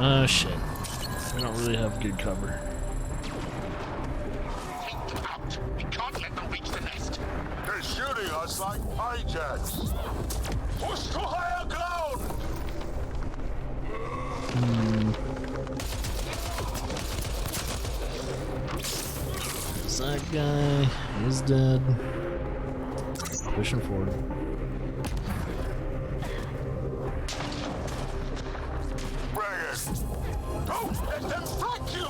Oh shit. We don't really have good cover. Out! We can't let them reach the nest. They're shooting us like hijacks. Push to higher ground! That guy is dead. Pushing forward. Bring it! Don't let them flank you!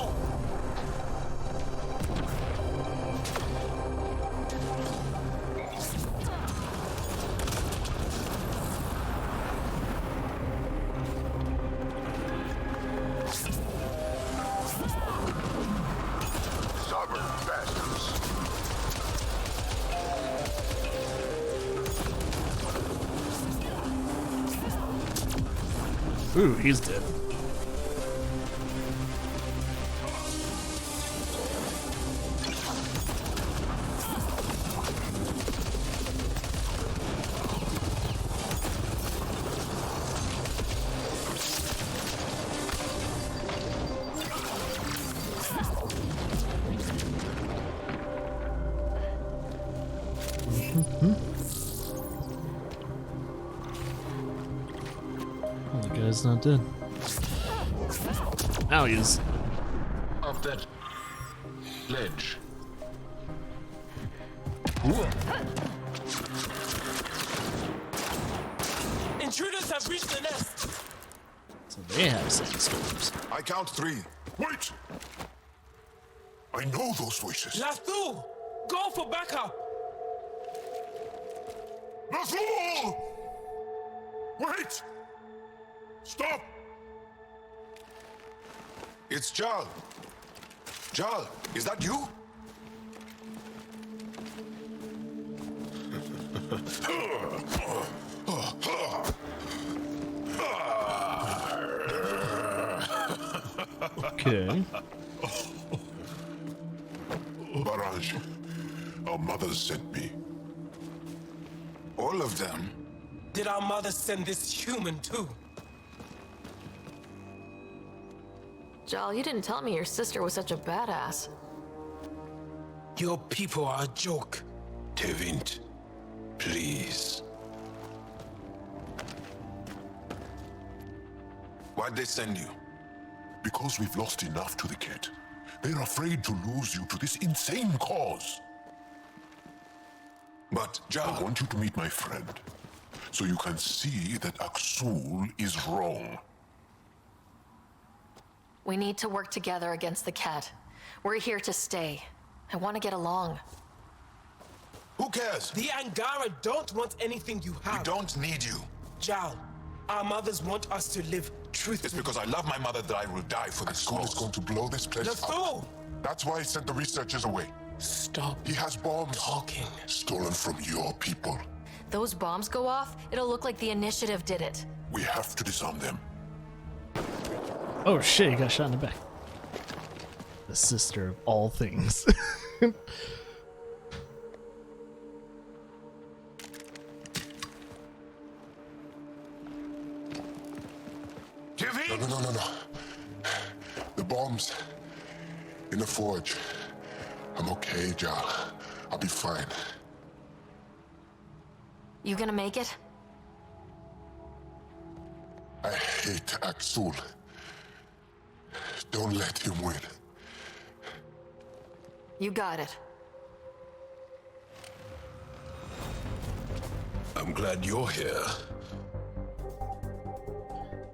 Stubborn bastards! Ooh, he's dead. Oh, the guy's not dead. Now he is. Of that ledge. Intruders have reached the nest. So they have sandstorms. I count 3. Wait! I know those voices. Lastu, go for backup. Rasul! Wait! Stop! It's Jal. Jal, is that you? Okay. Barrage, our mothers sent me. All of them? Did our mother send this human too? Jal, you didn't tell me your sister was such a badass. Your people are a joke. Tevint, please. Why'd they send you? Because we've lost enough to the kid. They're afraid to lose you to this insane cause. But, Jal, I want you to meet my friend, so you can see that Aksul is wrong. We need to work together against the cat. We're here to stay. I want to get along. Who cares? The Angara don't want anything you have. We don't need you. Jal, our mothers want us to live It's truthfully. because I love my mother that I will die for this cause. Aksul is going to blow this place up. Lastu, That's why he sent the researchers away. stop He has bombs talking. stolen from your people. Those bombs go off, it'll look like the initiative did it. We have to disarm them. Oh shit, he got shot in the back. The sister of all things. No. The bombs in the forge. I'm okay, Jal. I'll be fine. You gonna make it? I hate Aksul. Don't let him win. You got it. I'm glad you're here.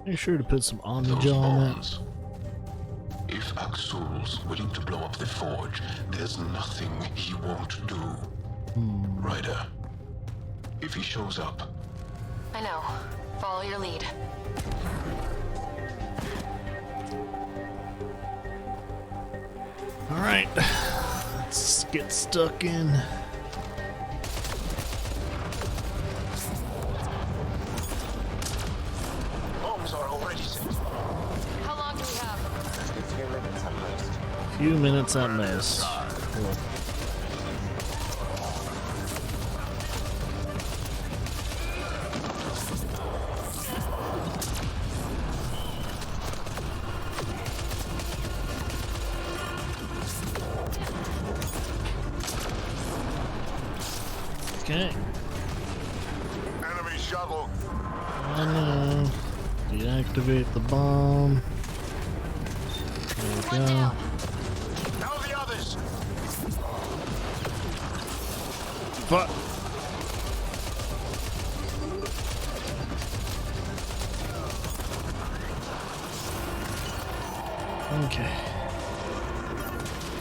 Make sure to put some Those Omnigel on that. bombs. If Aksul's willing to blow up the forge, there's nothing he won't do. Ryder, if he shows up, I know. Follow your lead. Alright. Let's get stuck in. Bombs are already set. How long do we have? Few minutes at most. Cool. Okay. Enemy shuttle. I know. Deactivate the bomb. There we One go. down. Now the others. Fuck. Okay.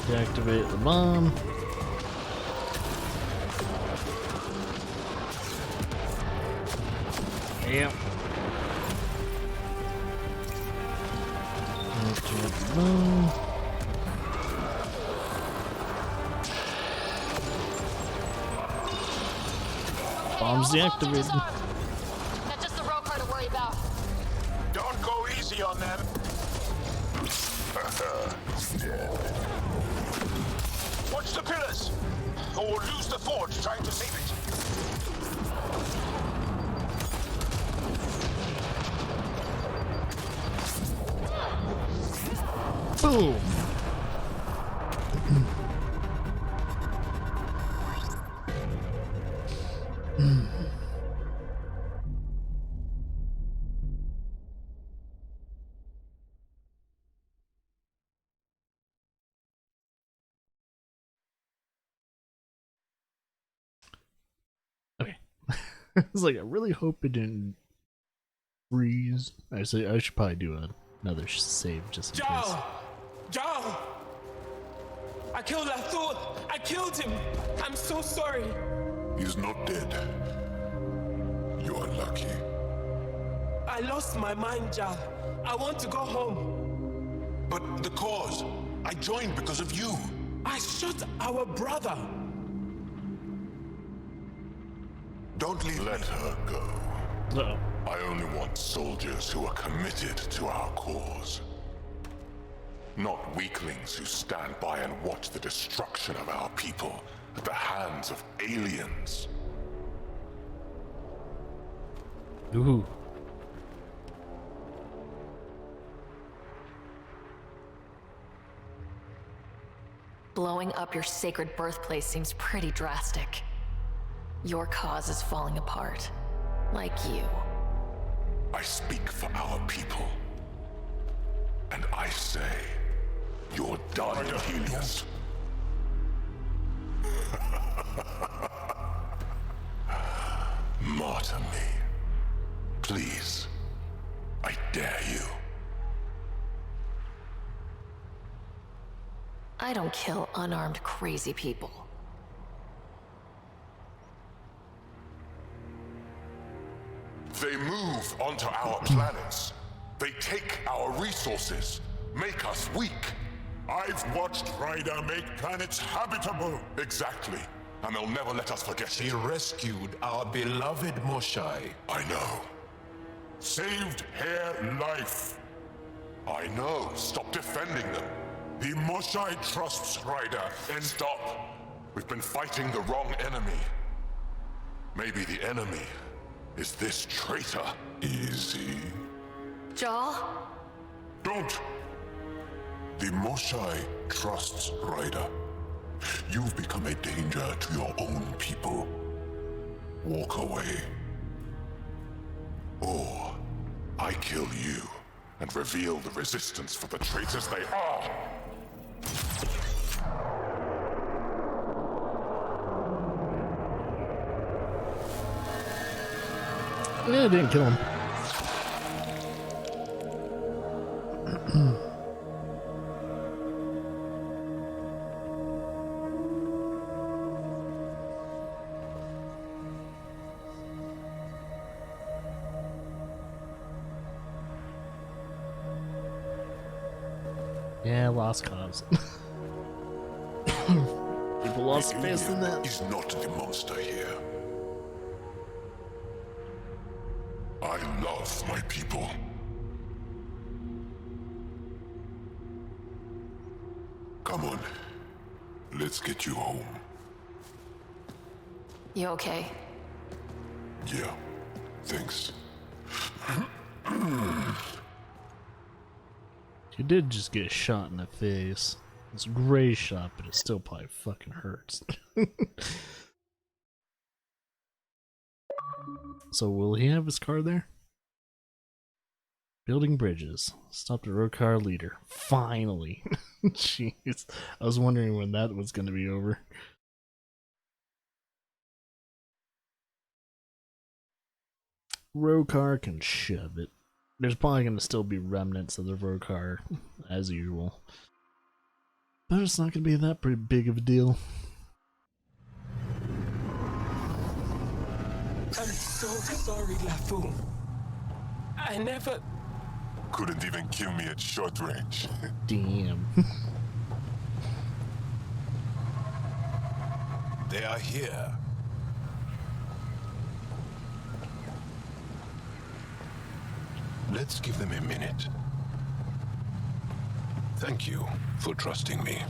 Deactivate the bomb. Yep. Deactivate the bomb. Bomb's deactivated. Not just the rogue car to worry about. Don't go easy on them. Dead. Watch the pillars, or we'll lose the forge trying to save it. Boom. Okay. I was like, I really hope it didn't freeze. I should probably do another save just in case. Jal! Jal! I killed Lathor! I killed him! I'm so sorry! He's not dead. You are lucky. I lost my mind, Jal. I want to go home. But the cause, I joined because of you. I shot our brother. Don't leave. Let her go. Uh-oh. I only want soldiers who are committed to our cause. Not weaklings who stand by and watch the destruction of our people at the hands of aliens. Ooh. Blowing up your sacred birthplace seems pretty drastic. Your cause is falling apart. Like you. I speak for our people. And I say, you're done, Helios. Martyr me. Please. I dare you. I don't kill unarmed crazy people. They move onto our planets. They take our resources, make us weak. I've watched Ryder make planets habitable. Exactly. And they'll never let us forget He it. rescued our beloved Moshai. I know. Saved her life. I know. Stop defending them. The Moshai trusts Ryder. And stop. We've been fighting the wrong enemy. Maybe the enemy is this traitor. Easy. Jal? Don't! The Moshai trusts Ryder. You've become a danger to your own people. Walk away. Or I kill you and reveal the resistance for the traitors they are. Yeah, I didn't kill him. Yeah, lost cause. People lost faith in that. Is not the monster here. I love my people. Come on. Let's get you home. You okay? Yeah. Thanks. You did just get shot in the face. It's a gray shot, but it still probably fucking hurts. So will he have his car there? Building bridges. Stop the road car leader. Finally. Jeez. I was wondering when that was going to be over. Road car can shove it. There's probably going to still be remnants of the road car, as usual. But it's not going to be that pretty big of a deal. I'm so sorry, LaFou. I never... Couldn't even kill me at short range. Damn. They are here. Let's give them a minute. Thank you for trusting me.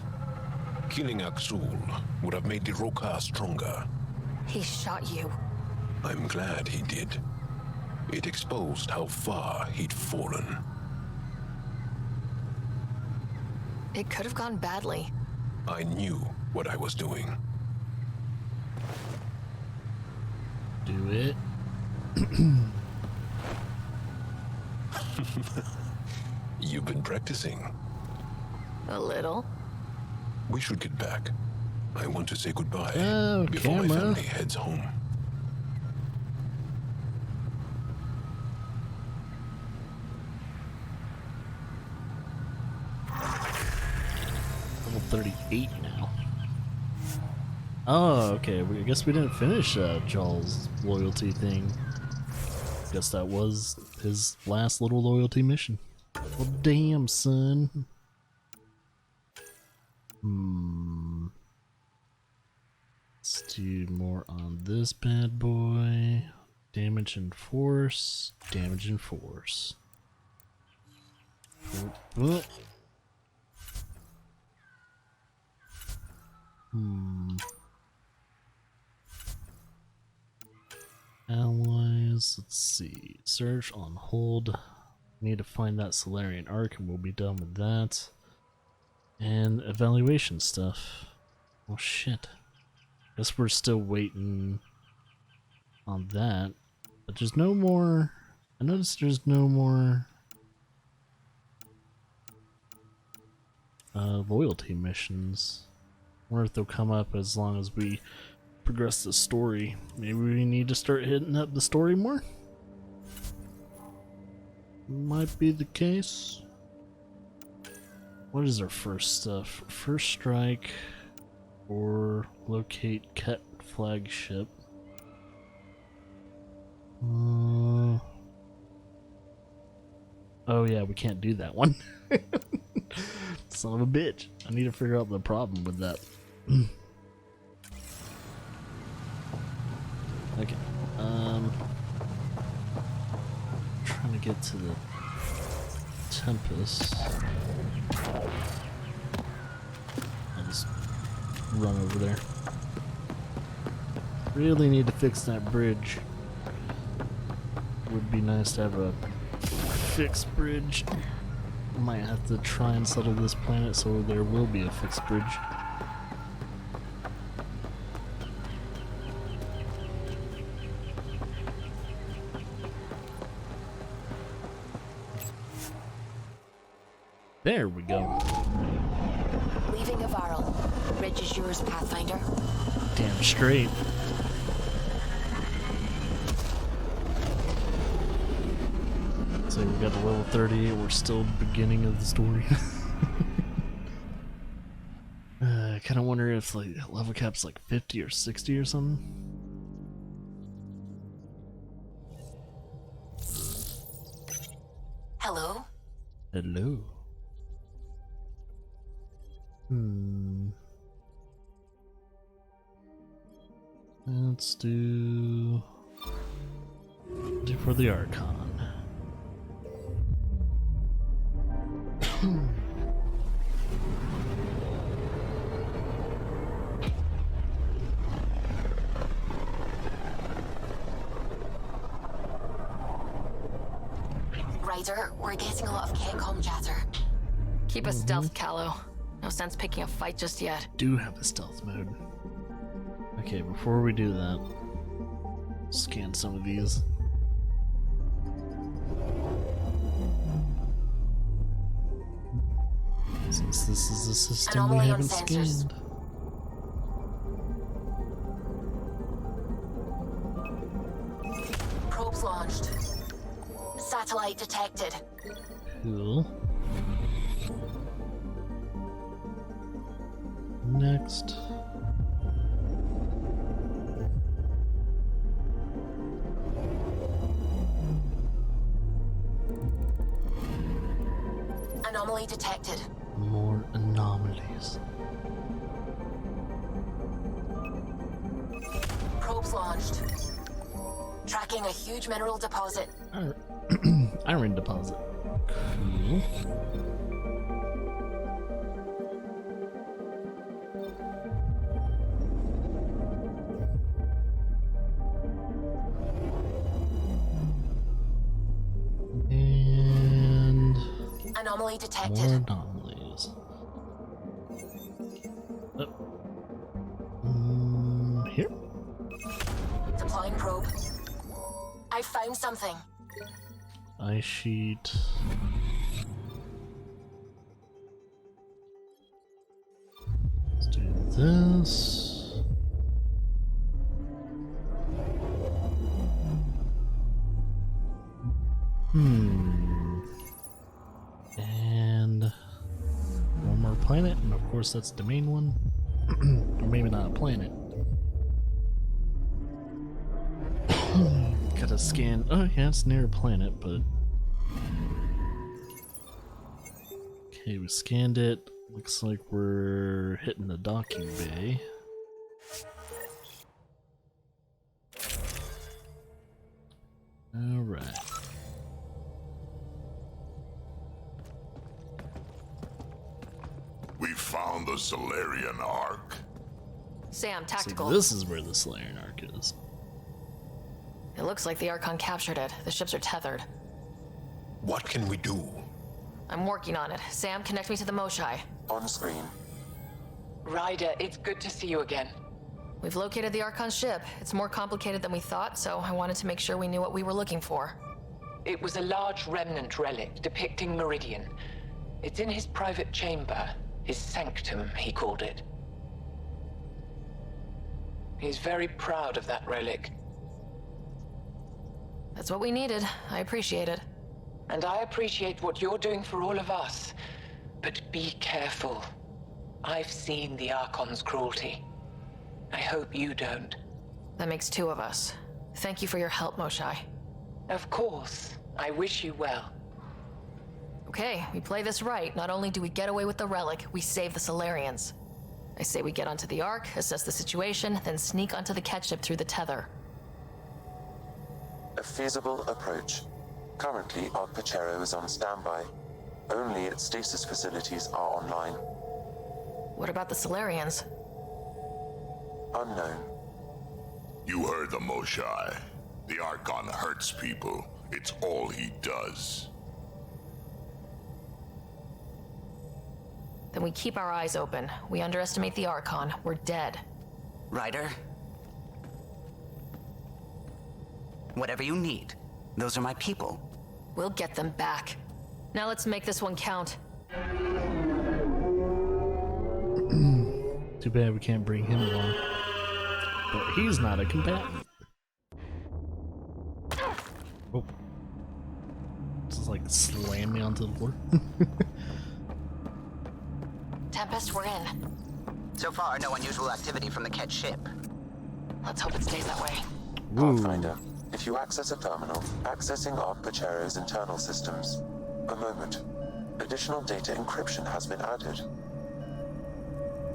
Killing Aksul would have made the Roka stronger. He shot you. I'm glad he did. It exposed how far he'd fallen. It could have gone badly. I knew what I was doing. Do it. You've been practicing. A little. We should get back. I want to say goodbye Oh, before my camera. family heads home. Level 38 now. Oh, okay. I guess we didn't finish Jaw's loyalty thing. Guess that was his last little loyalty mission. Well, damn, son. Let's do more on this bad boy. Damage and force. Damage and force. Oh. Allies, let's see. Search on hold. Need to find that Solarian Arc and we'll be done with that. And evaluation stuff. Oh shit. Guess we're still waiting on that. But there's no more. I noticed there's no more loyalty missions. I wonder if they'll come up as long as we progress the story. Maybe we need to start hitting up the story more? Might be the case. What is our first stuff? First strike or locate Ket flagship. Oh yeah, we can't do that one. Son of a bitch. I need to figure out the problem with that. Okay. Trying to get to the Tempest. I'll just run over there. Really need to fix that bridge. Would be nice to have a fixed bridge. Might have to try and settle this planet so there will be a fixed bridge. There we go. Leaving Avarl. Ridge is yours, Pathfinder. Damn straight. So we got the level 38, we're still beginning of the story. I kind of wonder if like level cap's like 50 or 60 or something. Hello? Hello. Let's do for the Archon. Ryder, we're getting a lot of K-com chatter. Keep a stealth, Callow. No sense picking a fight just yet. Do have a stealth mode. Okay, before we do that, Scan some of these. Since this is a system we Anomaly on haven't sensors. scanned. Probes launched. Satellite detected. Cool. Next. Anomaly detected. More anomalies. Probes launched. Tracking a huge mineral deposit. Iron deposit. Cool. And Anomaly detected. more anomalies. Oh. Here? Deploying probe. I found something. Ice sheet. Let's do this. And one more planet, and of course that's the main one. Or maybe not a planet. Gotta scan. Oh, yeah, it's near a planet, but. Okay, we scanned it. Looks like we're hitting the docking bay. Alright. We found the Solarian Ark. Sam, So tactical. this is where the Solarian Ark is. It looks like the Archon captured it. The ships are tethered. What can we do? I'm working on it. Sam, connect me to the Moshai. On screen. Ryder, it's good to see you again. We've located the Archon ship. It's more complicated than we thought, so I wanted to make sure we knew what we were looking for. It was a large remnant relic depicting Meridian. It's in his private chamber, his sanctum, he called it. He's very proud of that relic. That's what we needed. I appreciate it. And I appreciate what you're doing for all of us. But be careful. I've seen the Archon's cruelty. I hope you don't. That makes two of us. Thank you for your help, Moshai. Of course. I wish you well. Okay, we play this right. Not only do we get away with the relic, we save the Solarians. I say we get onto the Ark, assess the situation, then sneak onto the catship through the tether. A feasible approach. Currently, our Pachero is on standby. Only its stasis facilities are online. What about the Solarians? Unknown. You heard the Moshai. The Archon hurts people. It's all he does. Then we keep our eyes open. We underestimate the Archon. We're dead. Ryder? Whatever you need. Those are my people. We'll get them back. Now let's make this one count. Too bad we can't bring him along. But he's not a combatant. Oh. Just like slam me onto the floor. Tempest, we're in. So far, no unusual activity from the Ket ship. Let's hope it stays that way. Pathfinder, if you access a terminal, accessing our Pachero's internal systems. A moment. Additional data encryption has been added.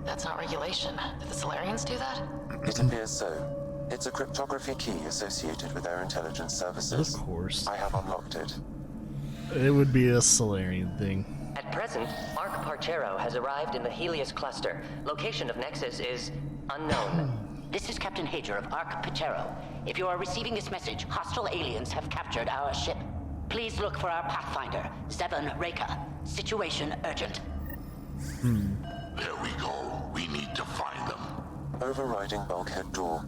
That's not regulation. Did the Solarians do that? It appears so. It's a cryptography key associated with their intelligence services. Of course. I have unlocked it. It would be a Solarian thing. At present, Arc Parchero has arrived in the Helios cluster. Location of Nexus is unknown. This is Captain Hager of Arc Parchero. If you are receiving this message, hostile aliens have captured our ship. Please look for our Pathfinder, Zevon Reka. Situation urgent. There we go. We need to find them. Overriding bulkhead door.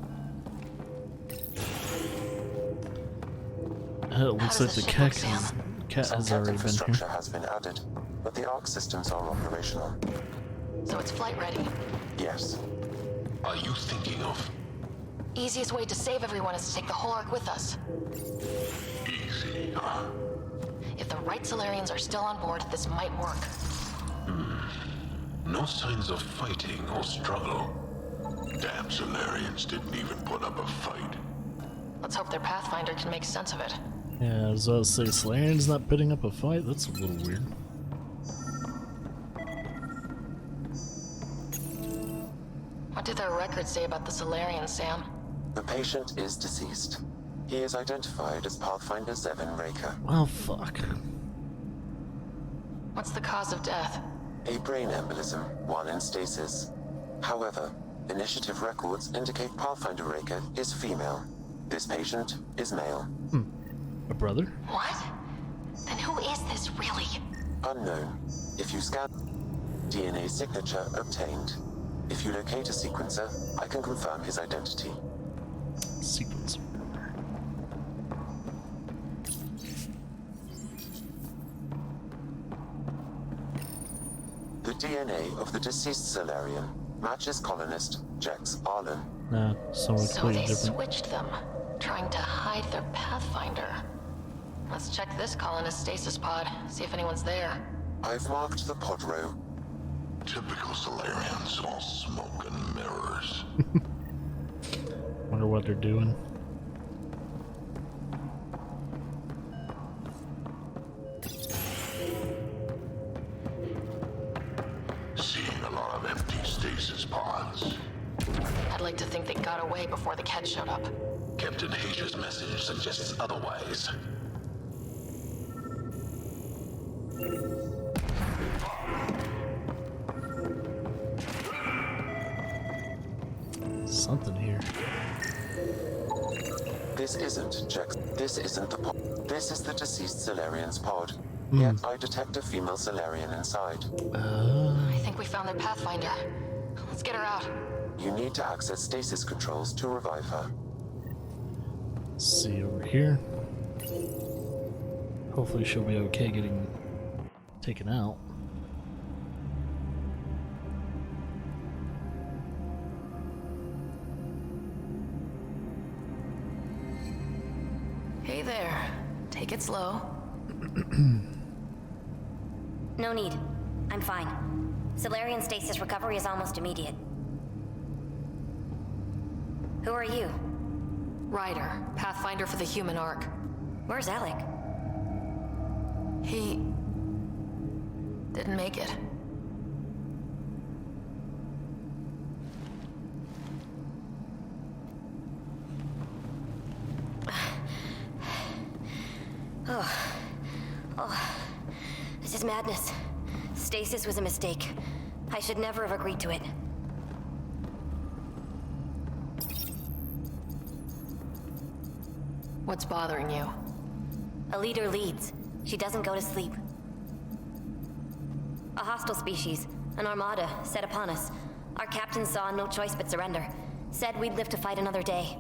It looks like the cat Some has cat already been infrastructure here. has been added, but the ARC systems are operational. So it's flight ready. Yes. Are you thinking of Easiest way to save everyone is to take the whole Ark with us. easy, huh? If the right Solarians are still on board, this might work. No signs of fighting or struggle. Damn Solarians didn't even put up a fight. Let's hope their Pathfinder can make sense of it. Yeah, I was about to say, Solarian's not putting up a fight? That's a little weird. What do their records say about the Solarians, Sam? The patient is deceased. He is identified as Pathfinder Zevin Raker. Well, fuck. What's the cause of death? A brain embolism, one in stasis. However, initiative records indicate Pathfinder Raker is female. This patient is male. A brother? What? Then who is this really? Unknown. If you scan DNA signature obtained. If you locate a sequencer, I can confirm his identity. Sequence. The DNA of the deceased Solarian matches colonist Jex Arlen. Nah, someone So completely they different. switched them, trying to hide their Pathfinder. Let's check this colonist stasis pod, see if anyone's there. I've marked the pod row. Typical Solarians, all smoke and mirrors. Wonder what they're doing. Seeing a lot of empty stasis pods. I'd like to think they got away before the cat showed up. Captain Hager's message suggests otherwise. Something here. This isn't Jex. This isn't the pod. This is the deceased Solarian's pod. Yet I detect a female Solarian inside. I think we found their Pathfinder. Let's get her out. You need to access stasis controls to revive her. See over here. Hopefully she'll be okay getting taken out. Hey there. Take it slow. No need. I'm fine. Solarian stasis recovery is almost immediate. Who are you? Ryder, Pathfinder for the human Ark. Where's Alec? He didn't make it. This is madness. Stasis was a mistake. I should never have agreed to it. What's bothering you? A leader leads. She doesn't go to sleep. A hostile species, an armada, set upon us. Our captain saw no choice but surrender. Said we'd live to fight another day.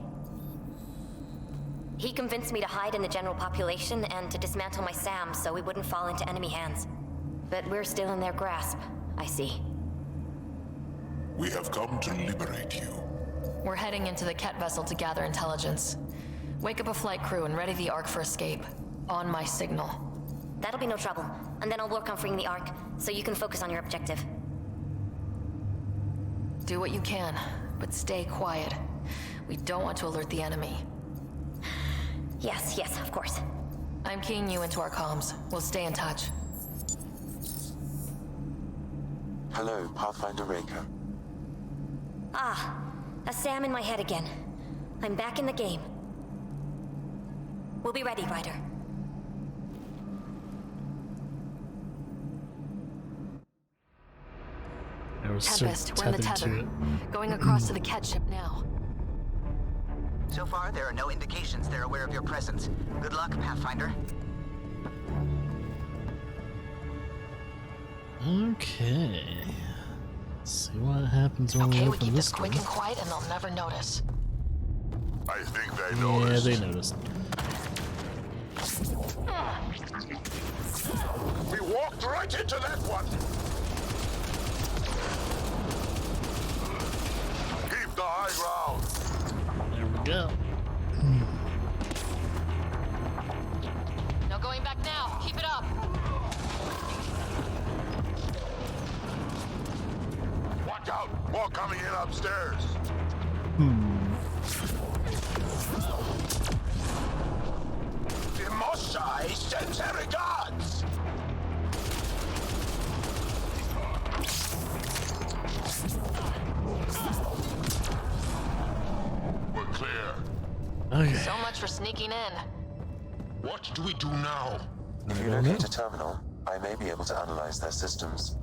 He convinced me to hide in the general population and to dismantle my SAM so we wouldn't fall into enemy hands. But we're still in their grasp, I see. We have come to liberate you. We're heading into the Ket vessel to gather intelligence. Wake up a flight crew and ready the Ark for escape. On my signal. That'll be no trouble. And then I'll work on freeing the Ark, so you can focus on your objective. Do what you can, but stay quiet. We don't want to alert the enemy. Yes, of course. I'm keying you into our comms. We'll stay in touch. Hello, Pathfinder Raker. Ah, a SAM in my head again. I'm back in the game. We'll be ready, Ryder. Tempest, we're in the tether. Going across to the Ket ship now. So far, there are no indications they're aware of your presence. Good luck, Pathfinder. Okay. Let's see what happens when we Okay, we open keep this this quick door. and quiet and they'll never notice. I think they Yeah, noticed. they noticed. We walked right into that one. Keep the high ground. There we go. No going back now. Keep it up. Watch out! More coming in upstairs. Demoshai sends her regards. We're clear. Okay. So much for sneaking in. What do we do now? If you locate a terminal, I may be able to analyze their systems.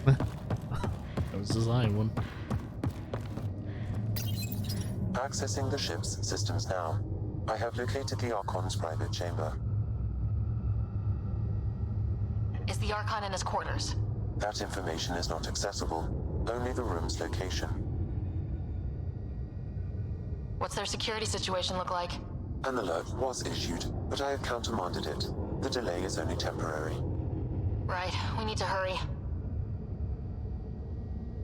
That was design one. Accessing the ship's systems now. I have located the Archon's private chamber. Is the Archon in his quarters? That information is not accessible. Only the room's location. What's their security situation look like? An alert was issued, but I have countermanded it. The delay is only temporary. Right, we need to hurry.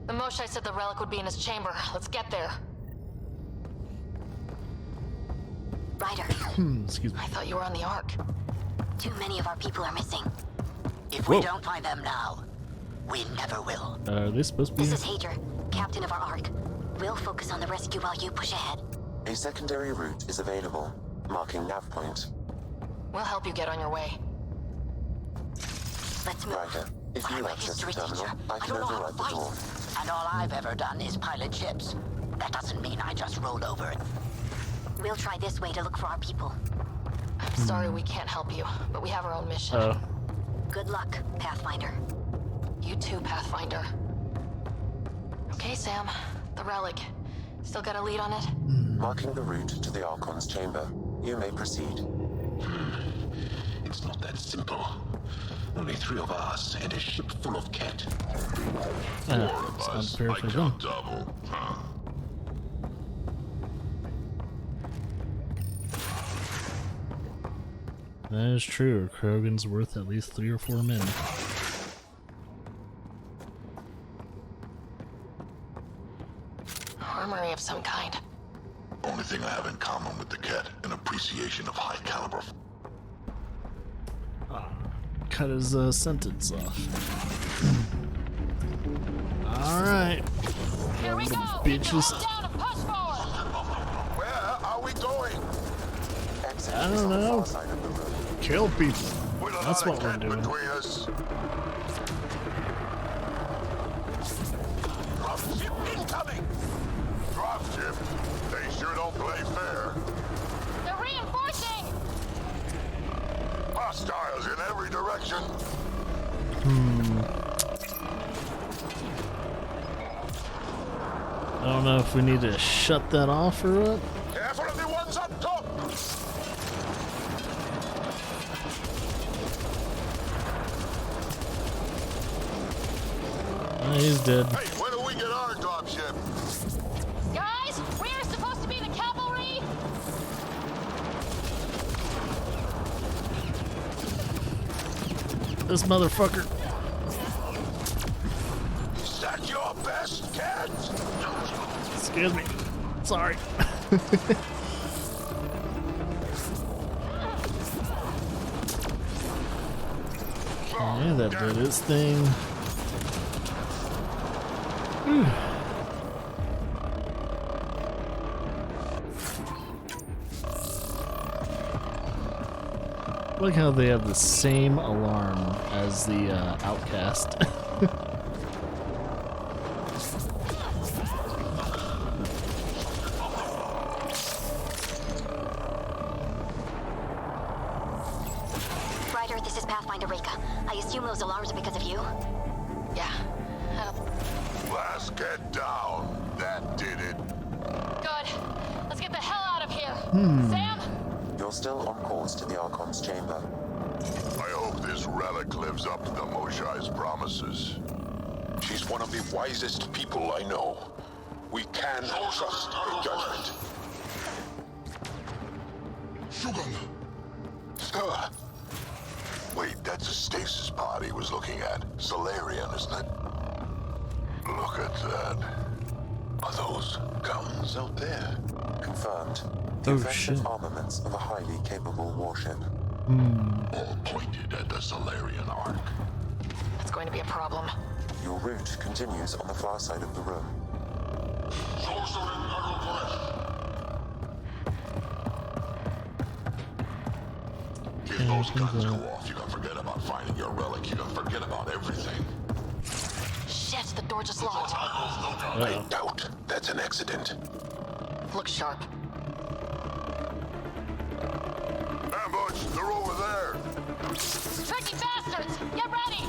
The Moshai said the relic would be in his chamber. Let's get there. Ryder, Excuse me. I thought you were on the Ark. too many of our people are missing. If we don't find them now, we never will. Are they supposed to be? This is Hager, captain of our Ark. We'll focus on the rescue while you push ahead. A secondary route is available, marking nav point. We'll help you get on your way. Let's move. Ryder, if I'm you a access the history terminal, teacher. I I can don't know how to override the fight. door. And all I've ever done is pilot ships. That doesn't mean I just rolled over it. We'll try this way to look for our people. I'm sorry we can't help you, but we have our own mission. Oh. Good luck, Pathfinder. You too, Pathfinder. Okay, Sam. The relic. Still got a lead on it? Marking the route to the Archon's chamber. You may proceed. It's not that simple. Only 3 of us and a ship full of cat. 4 of Sounds us. fair I for them. count double. Huh. That is true. Krogan's worth at least 3 or 4 men. Armory of some kind. Only thing I have in common with the cat, an appreciation of high caliber. Cut his sentence off. Alright. Here we go! Bitches. Down and push forward! Where are we going? Exit I is don't on the know. far side of the room. Kill people. With a That's lot what of we're cat doing. between us. Dropship incoming! Dropship? They sure don't play fair. They're reinforcing! Hostiles in every direction. I don't know if we need to shut that off or what. Careful of the ones up top! Oh, he's dead. Hey, when do we get our dropship? Guys, we're supposed to be the cavalry! This motherfucker. Is that your best cat? Excuse me. Sorry. Okay, that did its thing. Whew. I like how they have the same alarm as the Outcast. Ryder, this is Pathfinder Reka. I assume those alarms are because of you? Yeah. Let's get down. That did it. Good. Let's get the hell out of here. Sam? You're still on course to the Archon's chamber. I hope this relic lives up to the Moshai's promises. She's one of the wisest people I know. We can trust her judgment. Wait, that's a stasis pod he was looking at. Solarian, isn't it? Look at that. Are those guns out there? Confirmed. The Oh, offensive shit. armaments of a highly capable warship. All pointed at the Solarian Ark. That's going to be a problem. Your route continues on the far side of the room. If those guns go off, you can forget about finding your relic. You can forget about everything. Shit, the door just locked. I doubt that's an accident. Look sharp. Ambush! They're over there! Tricky bastards! Get ready!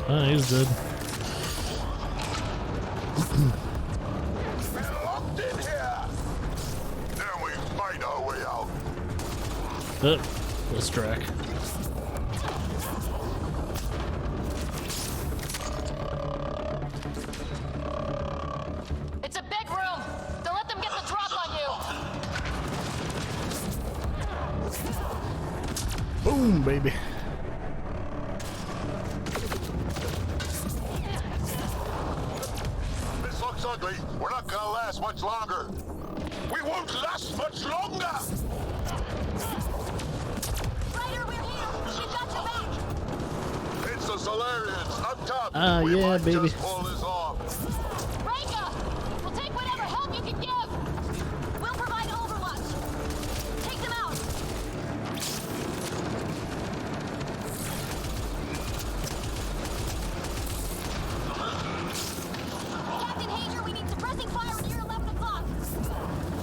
Ah, he's dead. We're locked in here! Then we fight our way out. Let's track. It's a big room! Don't let them get the drop on you! Boom, baby. This looks ugly. We're not gonna last much longer. We won't last much longer! Ryder, we're here! We've got your back! It's the Solarians up top. Ah, we yeah, might baby. just pull this off. Reka! We'll take whatever help you can give! We'll provide overwatch! Take them out! Captain Hager, we need suppressing fire near 11 o'clock!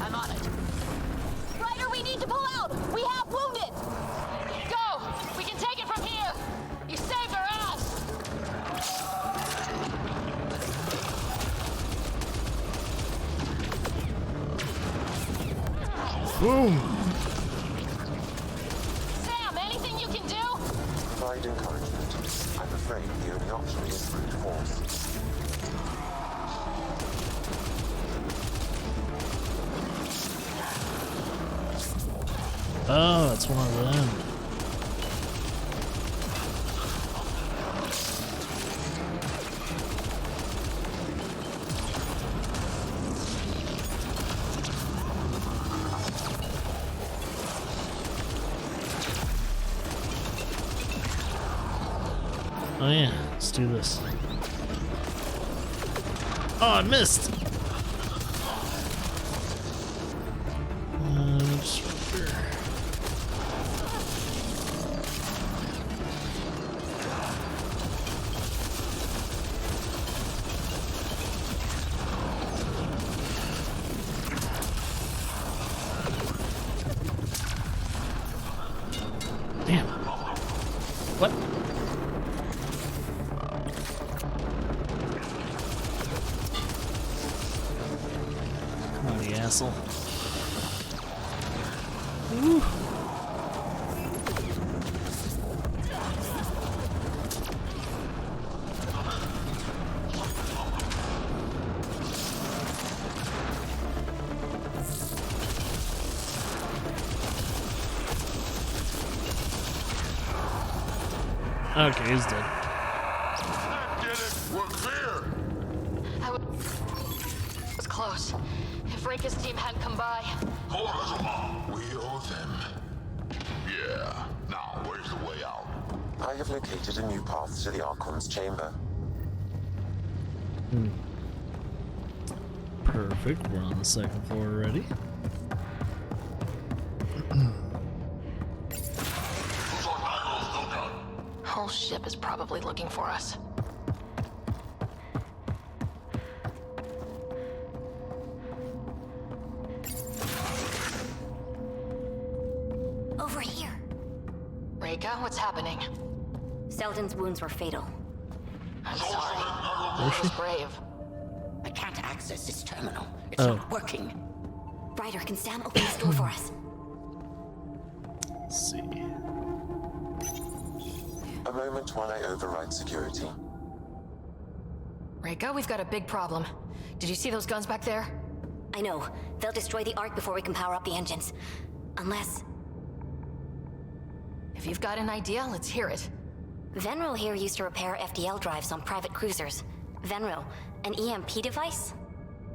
I'm on it. Ryder, we need to pull out! We have wounded! Go! We can take it from here! You saved our ass! Boom. Sam, anything you can do? Provide encouragement. I'm afraid the only option is brute force. Oh, it's one of them. Oh yeah, let's do this. Oh, I missed! Just here. Damn. What? Come on, you asshole. Woo. Okay, he's dead. Get it! We're clear! It was close. If Reka's team hadn't come by. We owe them. Yeah. Now, where's the way out? I have located a new path to the Archon's chamber. Perfect, we're on the second floor already. Whole ship is probably looking for us. Over here. Reka, what's happening? Selden's wounds were fatal. I'm sorry. He was brave. I can't access this terminal. It's Oh. not working. Ryder, can Sam open this door for us? Let's see. A moment while I override security. Reka, we've got a big problem. Did you see those guns back there? I know. They'll destroy the Ark before we can power up the engines. Unless... If you've got an idea, let's hear it. Venril here used to repair FDL drives on private cruisers. Venril, an EMP device?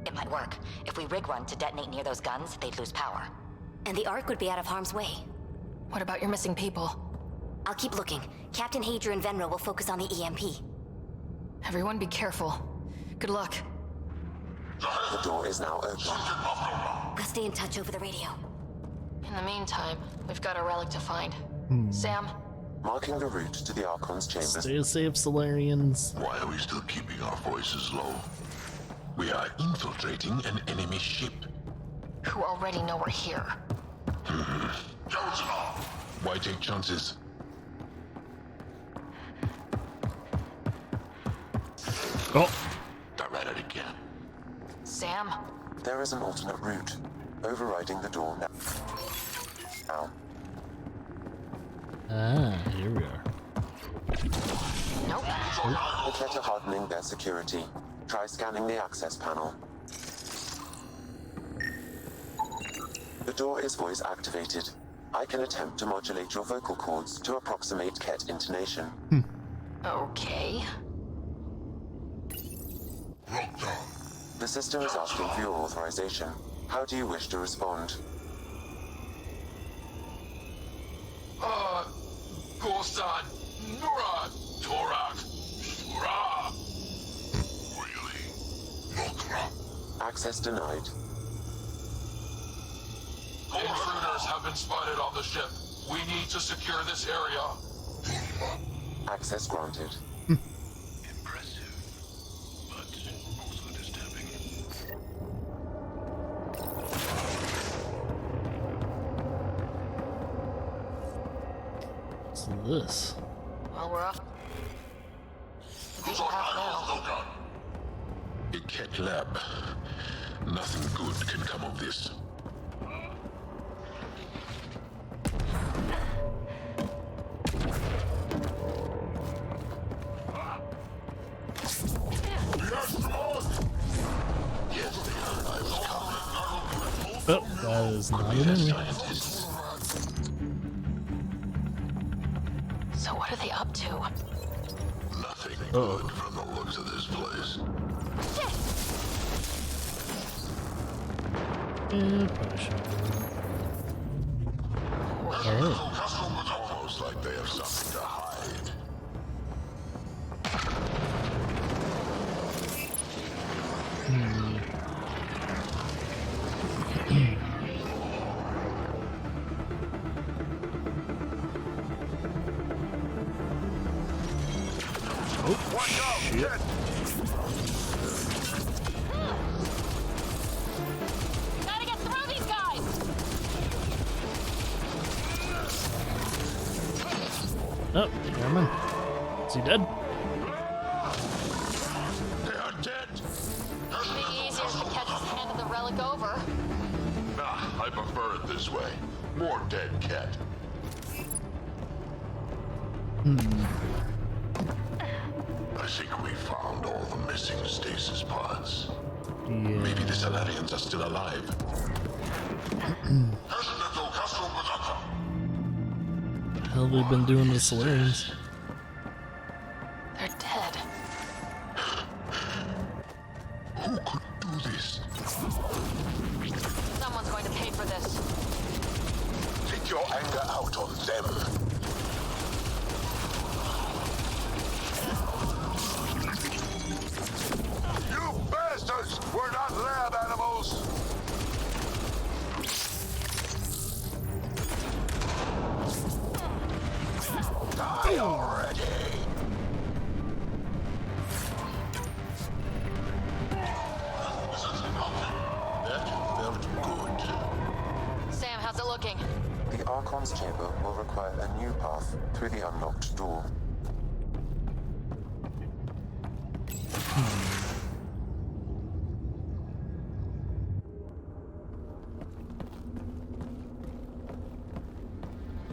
It might work. If we rig one to detonate near those guns, they'd lose power. And the Ark would be out of harm's way. What about your missing people? I'll keep looking. Captain Hadrian and Venril will focus on the EMP. Everyone be careful. Good luck. The door is now open. We'll stay in touch over the radio. In the meantime, we've got a relic to find. Sam? Marking the route to the Archon's chamber. Stay safe, Solarians. Why are we still keeping our voices low? We are infiltrating an enemy ship. Who already know we're here. Why take chances? Oh. I read it again. Sam? There is an alternate route, overriding the door now. Ah, here we are. Nope. The threat are hardening their security. Try scanning the access panel. The door is voice activated. I can attempt to modulate your vocal cords to approximate Ket intonation. Okay. The system is asking for your authorization. How do you wish to respond? Gorsan, Nura, Torak, Shura. Really? Nokra? Access denied. Intruders have been spotted on the ship. We need to secure this area. Access granted. Impressive, but also disturbing. What's this? Well, we're off. The beaten path now. A Ket lab. Nothing good can come of this. Oh, that is not an enemy. So what are they up to? Nothing good from the looks of this place. Yeah, probably should. Almost like they have something to hide. Watch out! Shit. Gotta get through these guys! Oh, Norman. Is he dead? They are dead! It'd be easier if the catch just handed the relic over. Nah, I prefer it this way. More dead cat. I think we found all the missing stasis pods. Yeah. Maybe the Salarians are still alive. What the hell have they been doing to the Solarians? They're dead. Who could do this? Someone's going to pay for this. Take your anger out on them. You bastards! We're not lab animals! Die already! That felt good. Sam, how's it looking? The Archon's chamber will require a new path through the unlocked door.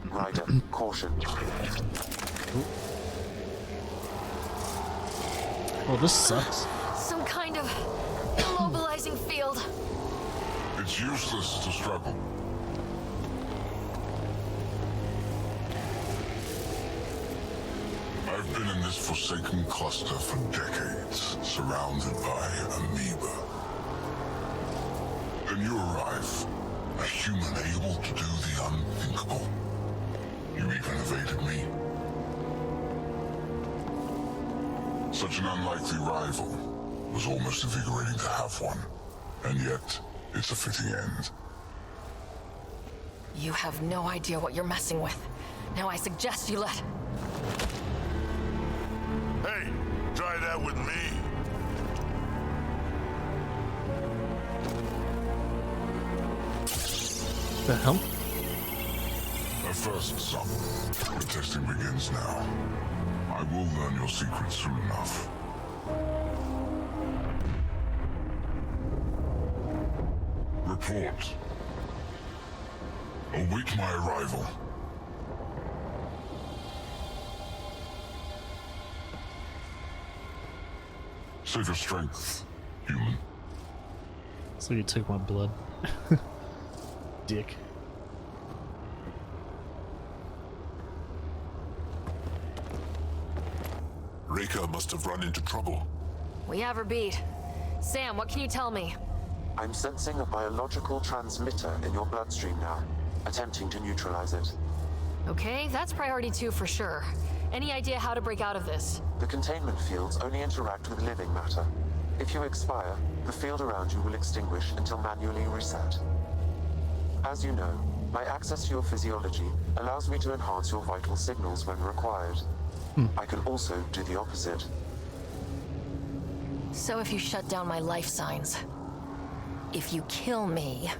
Ryder, caution. Oh, this sucks. Some kind of low freezing field. It's useless to struggle. I've been in this forsaken cluster for decades, surrounded by amoeba. Then you arrive, a human able to do the unthinkable. You even evaded me. Such an unlikely rival. Was almost invigorating to have one. And yet, it's a fitting end. You have no idea what you're messing with. Now I suggest you let... Hey, try that with me. The hell? A first, son. The testing begins now. I will learn your secrets soon enough. Report. Await my arrival. Save your strength, human. So you took my blood. Dick. Reika must have run into trouble. We have her beat. Sam, what can you tell me? I'm sensing a biological transmitter in your bloodstream now, attempting to neutralize it. Okay, that's priority 2 for sure. Any idea how to break out of this? The containment fields only interact with living matter. If you expire, the field around you will extinguish until manually reset. As you know, my access to your physiology allows me to enhance your vital signals when required. I can also do the opposite. So if you shut down my life signs, if you kill me,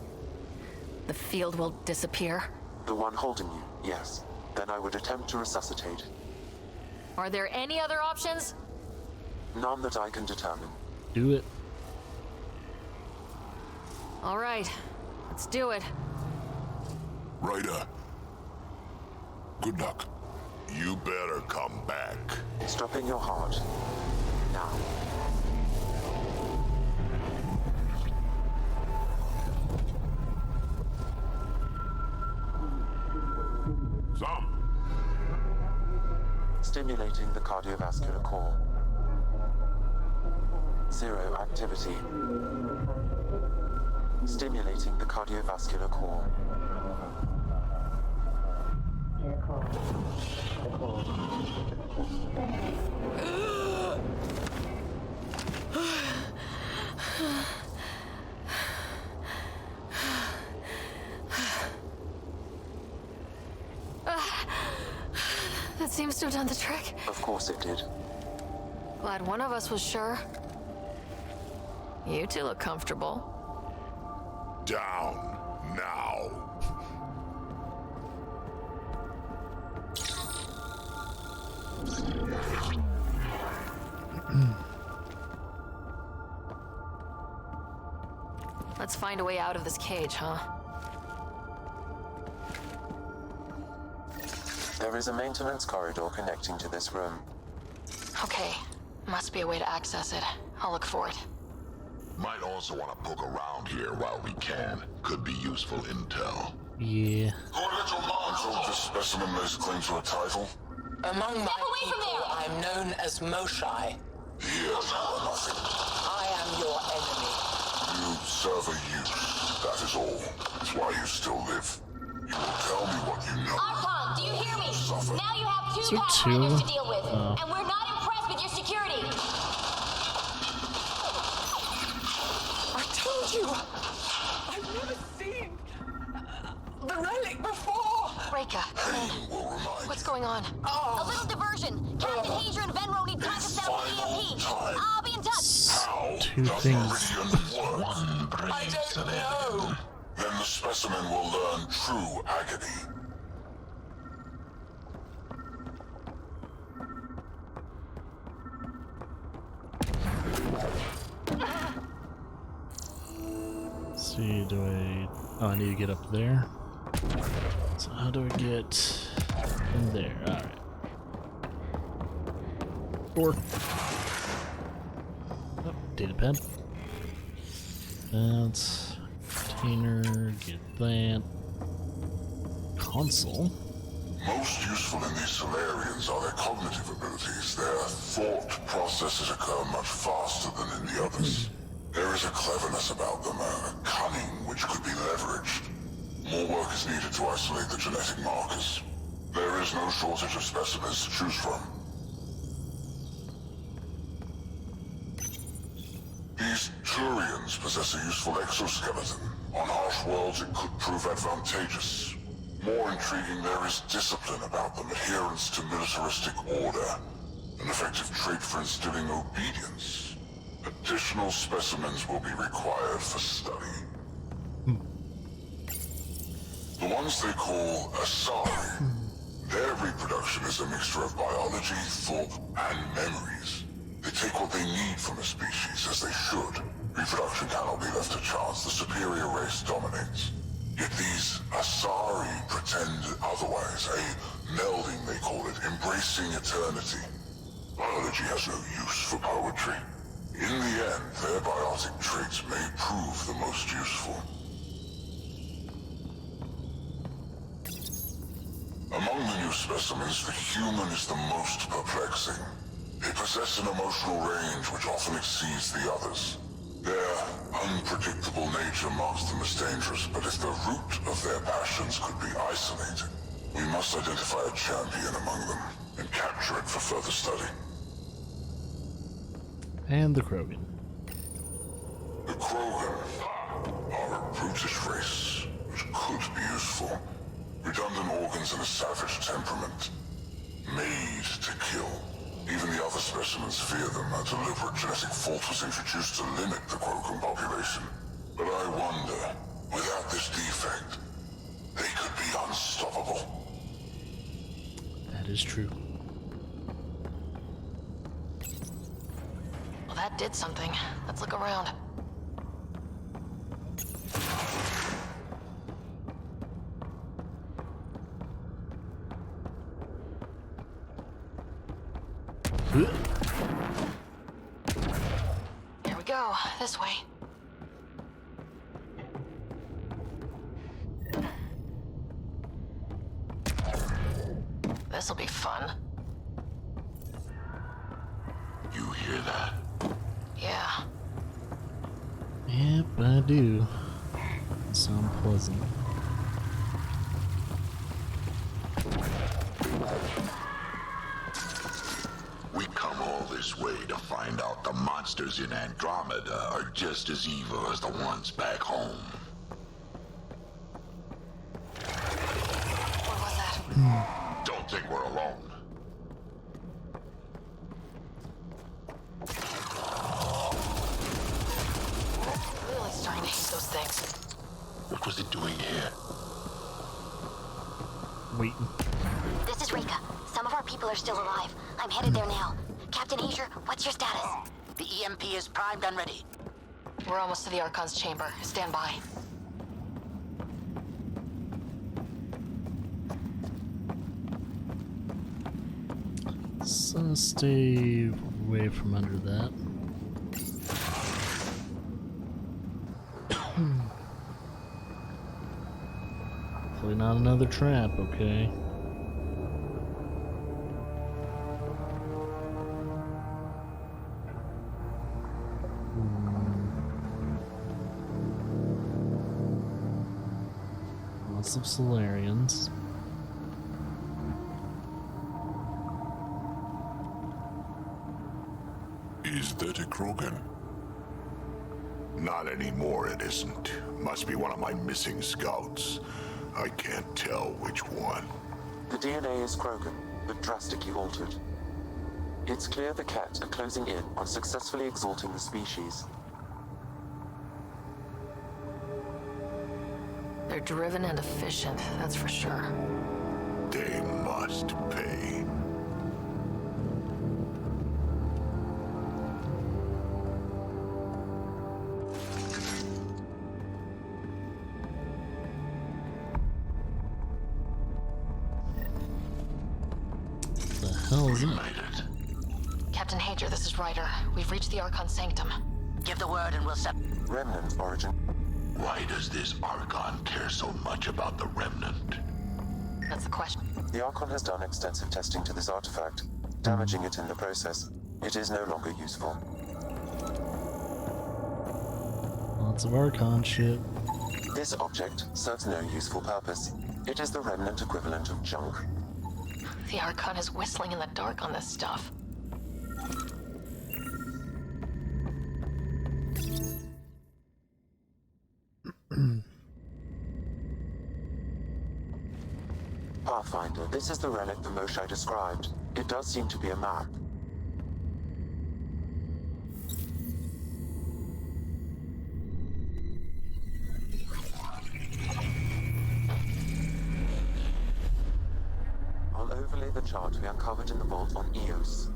the field will disappear? The one holding you, yes. Then I would attempt to resuscitate. Are there any other options? None that I can determine. Do it. All right, let's do it. Ryder. Good luck. You better come back. Stopping your heart. Now. Sam. Stimulating the cardiovascular core. 0 activity. Stimulating the cardiovascular core. That seems to have done the trick. Of course it did. Glad one of us was sure. You two look comfortable. Down now. Let's find a way out of this cage, huh? There is a maintenance corridor connecting to this room. Okay, must be a way to access it. I'll look for it. Might also want to poke around here while we can. Could be useful intel. Yeah. So this specimen lays claim to a title? Among my away from people, there! I'm known as Moshai. Years for nothing. I am your enemy. You serve a use. That is all. That's why you still live. You will tell me what you know. Archon, do you hear me? Suffer. Now you have Is two there Pathfinders two? to deal with, Oh. and we're not impressed with your security. I told you! I've never seen the relic before! Reika, Pain will remind what's going on? A little diversion. Captain Hazer and Venro need time to set up the EMP. time. I'll be in touch. How Two does things. Meridian work? I don't know! Then the specimen will learn true agony. Let's see, do I... Oh, I need to get up there. So how do I get in there? Alright. Door. Oh, data pad. that. Container, get that. Console. Most useful in these Solarians are their cognitive abilities. Their thought processes occur much faster than in the others. There is a cleverness about them, a cunning which could be leveraged. More work is needed to isolate the genetic markers. There is no shortage of specimens to choose from. These Turians possess a useful exoskeleton. On harsh worlds, it could prove advantageous. More intriguing, there is discipline about them, adherence to militaristic order, an effective trait for instilling obedience. Additional specimens will be required for study. The ones they call Asari, their reproduction is a mixture of biology, thought, and memories. They take what they need from a species, as they should. Reproduction cannot be left to chance. The superior race dominates. Yet these Asari pretend otherwise. A melding, they call it, embracing eternity. Biology has no use for poetry. In the end, their biotic traits may prove the most useful. Among the new specimens, the human is the most perplexing. They possess an emotional range which often exceeds the others. Their unpredictable nature marks them as dangerous, but if the root of their passions could be isolated, we must identify a champion among them and capture it for further study. And the Krogan. The Krogan are a brutish race, which could be useful. Redundant organs and a savage temperament. Made to kill. Even the other specimens fear them. A deliberate genetic fault was introduced to limit the Krogan population. But I wonder, without this defect, they could be unstoppable. That is true. Well, that did something. Let's look around. Here we go. This way. This'll be fun. You hear that? Yeah. Yep, I do. Sound pleasant. We come all this way to find out the monsters in Andromeda are just as evil as the ones back home. What was that? Don't think we're alone. Really starting to hate those things. What was it doing here? Waiting. This is Rika. Some of our people are still alive. I'm headed there now. Captain Asia, what's your status? The EMP is primed and ready. We're almost to the Archon's chamber. Stand by. So stay away from under that. Hopefully not another trap, okay? Lots of Solarians. Is that a Krogan? Not anymore, it isn't. Must be one of my missing scouts. I can't tell which one. The DNA is Krogan, but drastically altered. It's clear the Cat are closing in on successfully exalting the species. They're driven and efficient, that's for sure. They must pay. The hell is We that? made it. Captain Hager, this is Ryder. We've reached the Archon Sanctum. Give the word and we'll set. Remnant origin. Why does this Archon care so much about the Remnant? That's the question. The Archon has done extensive testing to this artifact, damaging it in the process. It is no longer useful. Lots of Archon shit. This object serves no useful purpose. It is the Remnant equivalent of junk. The Archon is whistling in the dark on this stuff. Pathfinder, this is the relic the Moshae described. It does seem to be a map. I'll overlay the chart we uncovered in the vault on Eos.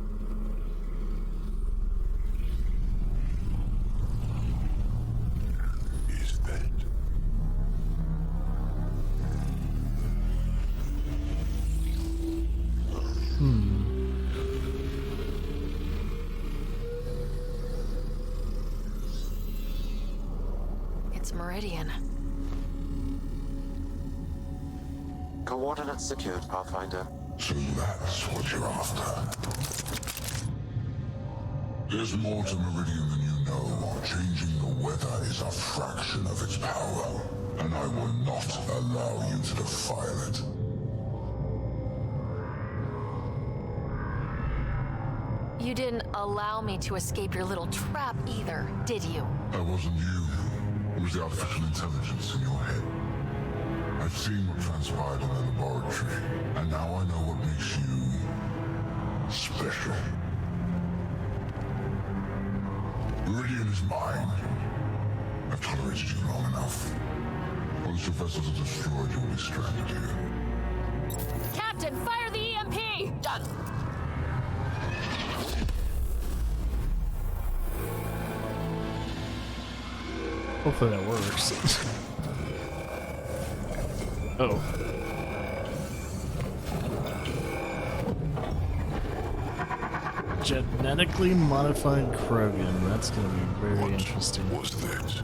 Is that? It's Meridian. Coordinates secured, Pathfinder. So that's what you're after. There's more to Meridian than you know. Changing the weather is a fraction of its power, and I will not allow you to defile it. You didn't allow me to escape your little trap either, did you? That wasn't you. It was the artificial intelligence in your head. I've seen what transpired in the laboratory, and now I know what makes you special. Meridian is mine. I've tolerated you long enough. Once your vessels are destroyed, you will be stranded here. Captain, fire the EMP! Done. Hopefully that works. Oh. Genetically modified Krogan. That's gonna be very interesting. What's that?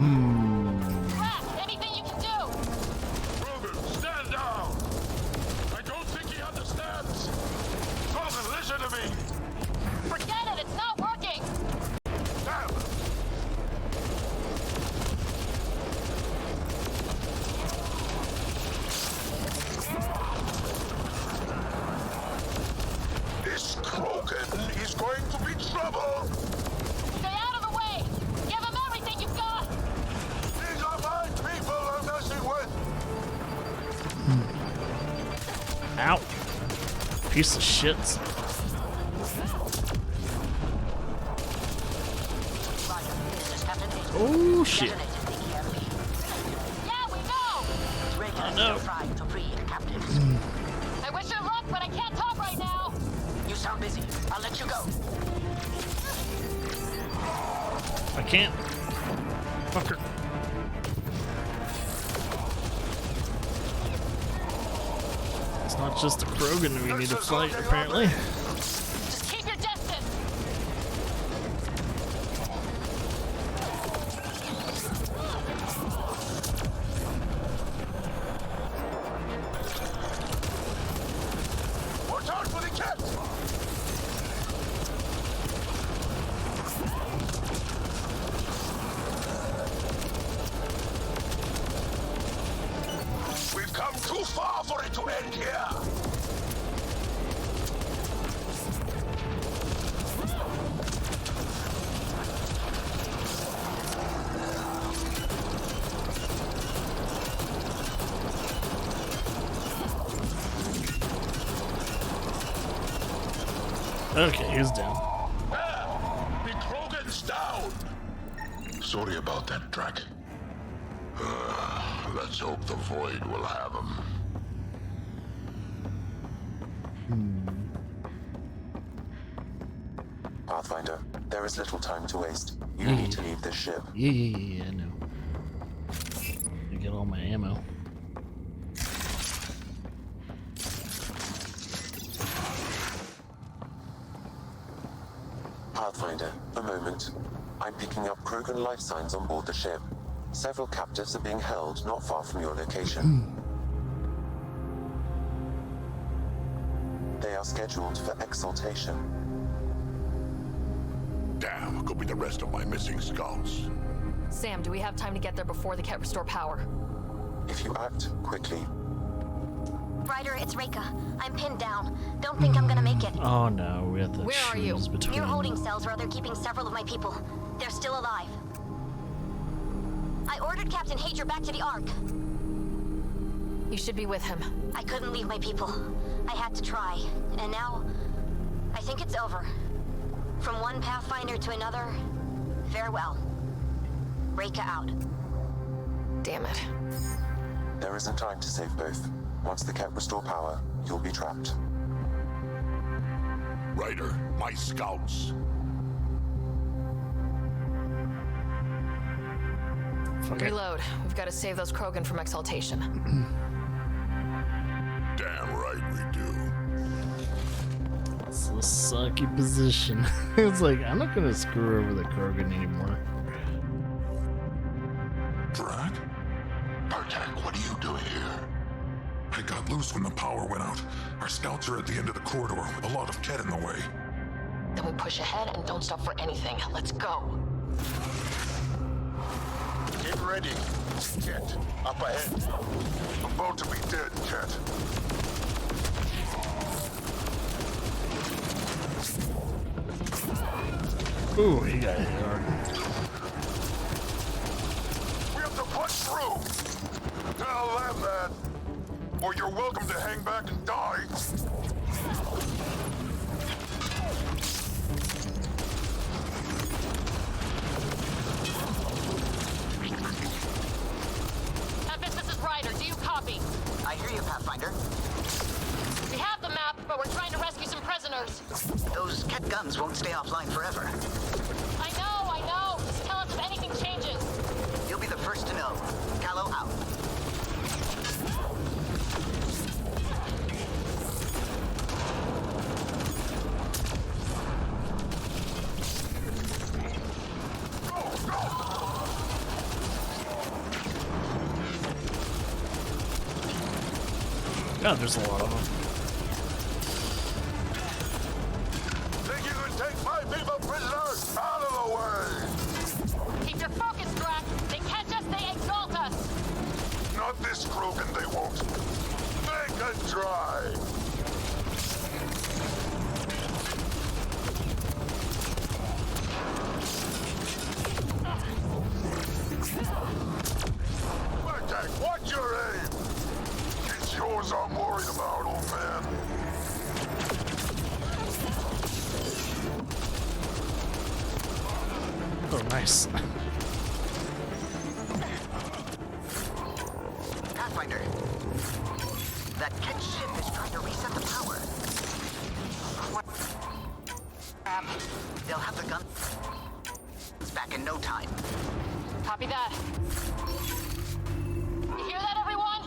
Rack, anything you can do? Rogan, stand down! I don't think he understands! Rogan, listen to me! Forget it, it's not working! Damn! This Krogan is going to be trouble! Stay out of the way! Give him everything you've got! These are fine people I'm messing with! Ow! Piece of shit. Roger. This is Captain Hayes. Oh shit. Detonated the EMP. Yeah, we know! Raker is no. still trying to free the captives. I wish you luck, but I can't talk right now! You sound busy. I'll let you go. I can't. Fucker. It's not just a Krogan we need to fight, apparently. Just keep your distance! Watch out for the cat! We've come too far for it to end here! Okay, he's down. The Krogan's down! Sorry about that, Drac. Let's hope the Void will have him. Pathfinder, there is little time to waste. You need to leave this ship. Yeah, I know. I get all my ammo. Pathfinder, a moment. I'm picking up Krogan life signs on board the ship. Several captives are being held not far from your location. They are scheduled for exaltation. Damn, could be the rest of my missing scouts. Sam, do we have time to get there before they can't restore power? If you act quickly. Ryder, it's Reika. I'm pinned down. Don't think I'm gonna make it. Oh no, we have to Where are you? choose between. Near holding cells where they're keeping several of my people. They're still alive. I ordered Captain Hager back to the Ark. You should be with him. I couldn't leave my people. I had to try. And now, I think it's over. From one Pathfinder to another, farewell. Reika out. Damn it. There isn't time to save both. Once the Ket restore power, you'll be trapped. Ryder, my scouts. Reload. We've got to save those Krogan from exaltation. Damn right we do. It's a sucky position. It's like, I'm not gonna screw over the Krogan anymore. Drag? Bartek, what are you doing here? I got loose when the power went out. Our scouts are at the end of the corridor with a lot of Ket in the way. Then we push ahead and don't stop for anything. Let's go. Get ready. Ket, up ahead. About to be dead, Ket. Ooh, he got hit hard. We have to push through. Tell them that. Or you're welcome to hang back and die. Memphis, this is Ryder. Do you copy? I hear you, Pathfinder. We have the map, but we're trying to rescue some prisoners. Those Ket guns won't stay offline forever. I know. Just tell us if anything changes. You'll be the first to know. Callow out. God, there's a lot of them. Think you can take my people prisoners out of the way? Keep your focus, Drac. They catch us, they exalt us. Not this Krogan, they won't. They can try. Bartek, what's your aim? It's yours I'm worried about, old man. Oh, nice. Pathfinder. That Ket ship is trying to reset the power. What? They'll have the guns back in no time. Copy that. You hear that, everyone?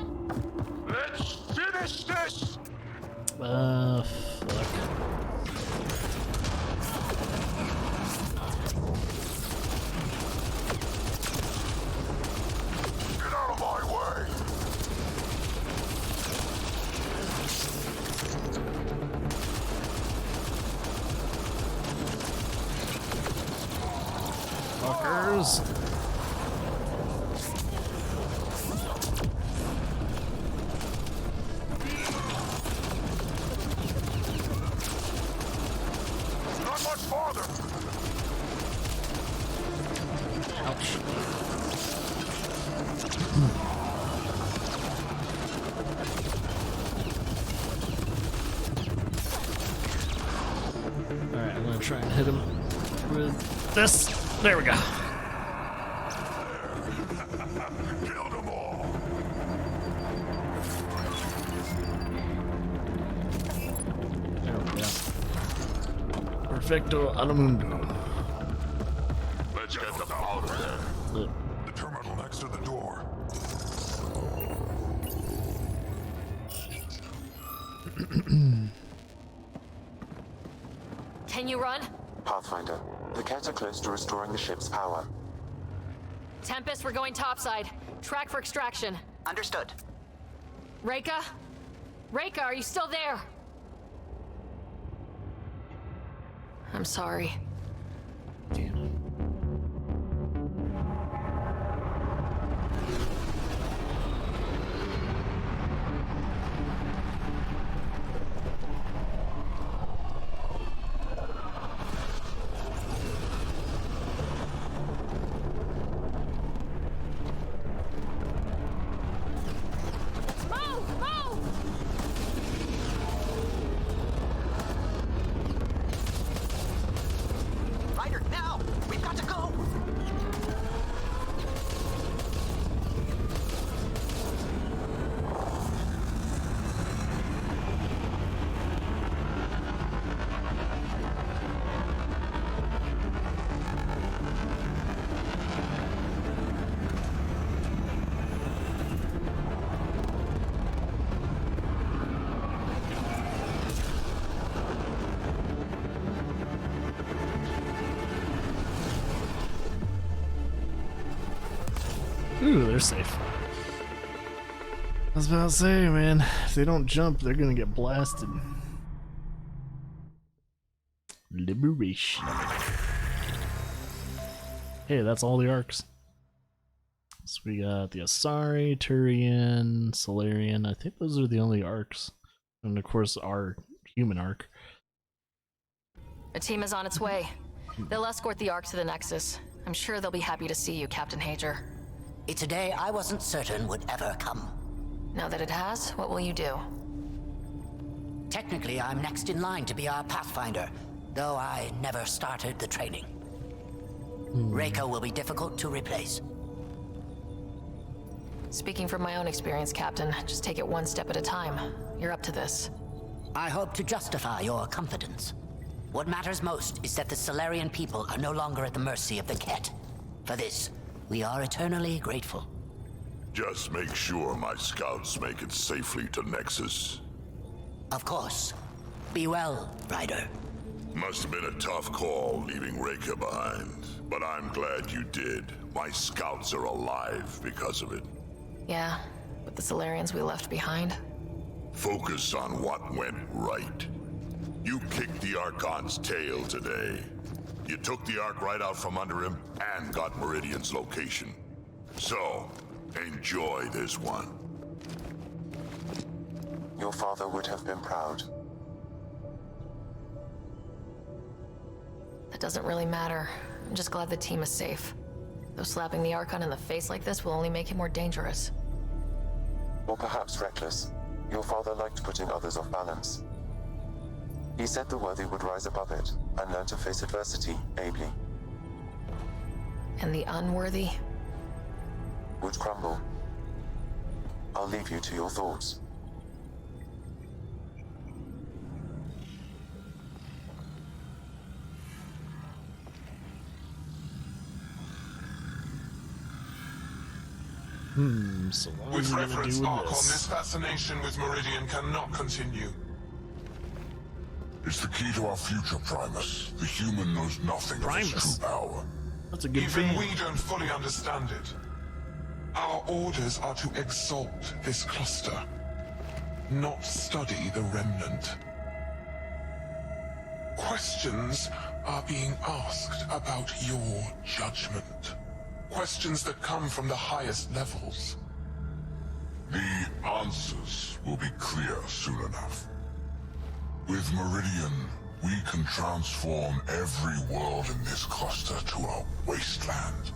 Let's finish this! Fuck. Get out of my way! Fuckers. Not much farther! Ouch. Alright, I'm gonna try and hit him with this. There we go. Killed them all! Perfecto Alamundo. Let's get them out of there. The terminal next to the door. Can you run? Pathfinder, the Kett are close to restoring the ship's power. Tempest, we're going topside. Track for extraction. Understood. Reika? Reika, are you still there? I'm sorry. Damn it. Ryder, now! We've got to go! Ooh, they're safe. I was about to say, man, if they don't jump, they're gonna get blasted. Liberation. Hey, that's all the arcs. So we got the Asari, Turian, Solarian. I think those are the only arcs. And of course, our human arc. A team is on its way. They'll escort the Ark to the Nexus. I'm sure they'll be happy to see you, Captain Hager. It's a day I wasn't certain would ever come. Now that it has, what will you do? Technically, I'm next in line to be our Pathfinder, though I never started the training. Reika will be difficult to replace. Speaking from my own experience, Captain, just take it one step at a time. You're up to this. I hope to justify your confidence. What matters most is that the Solarian people are no longer at the mercy of the Kett. For this, we are eternally grateful. Just make sure my scouts make it safely to Nexus. Of course. Be well, Ryder. Must have been a tough call leaving Reika behind, but I'm glad you did. My scouts are alive because of it. Yeah, but the Solarians we left behind? Focus on what went right. You kicked the Archon's tail today. You took the Ark right out from under him and got Meridian's location. So, enjoy this one. Your father would have been proud. That doesn't really matter. I'm just glad the team is safe. Though slapping the Archon in the face like this will only make him more dangerous. Or perhaps reckless. Your father liked putting others off balance. He said the worthy would rise above it and learn to face adversity ably. And the unworthy? Would crumble. I'll leave you to your thoughts. So what With are we gonna reference, do with Archon, this? this fascination with Meridian cannot continue. It's the key to our future, Primus. The human knows nothing of its Primus? true power. That's a good Even band. we don't fully understand it. Our orders are to exalt this cluster, not study the remnant. Questions are being asked about your judgment. Questions that come from the highest levels. The answers will be clear soon enough. With Meridian, we can transform every world in this cluster to a wasteland.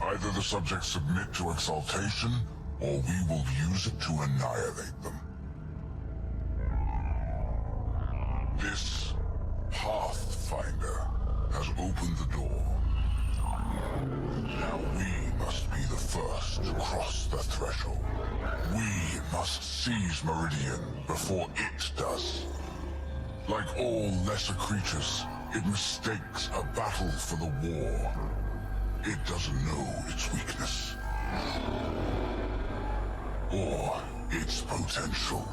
Either the subjects submit to exaltation, or we will use it to annihilate them. This Pathfinder has opened the door. Now we must be the first to cross the threshold. We must seize Meridian before it does. Like all lesser creatures, It mistakes a battle for the war. It doesn't know its weakness. Or its potential.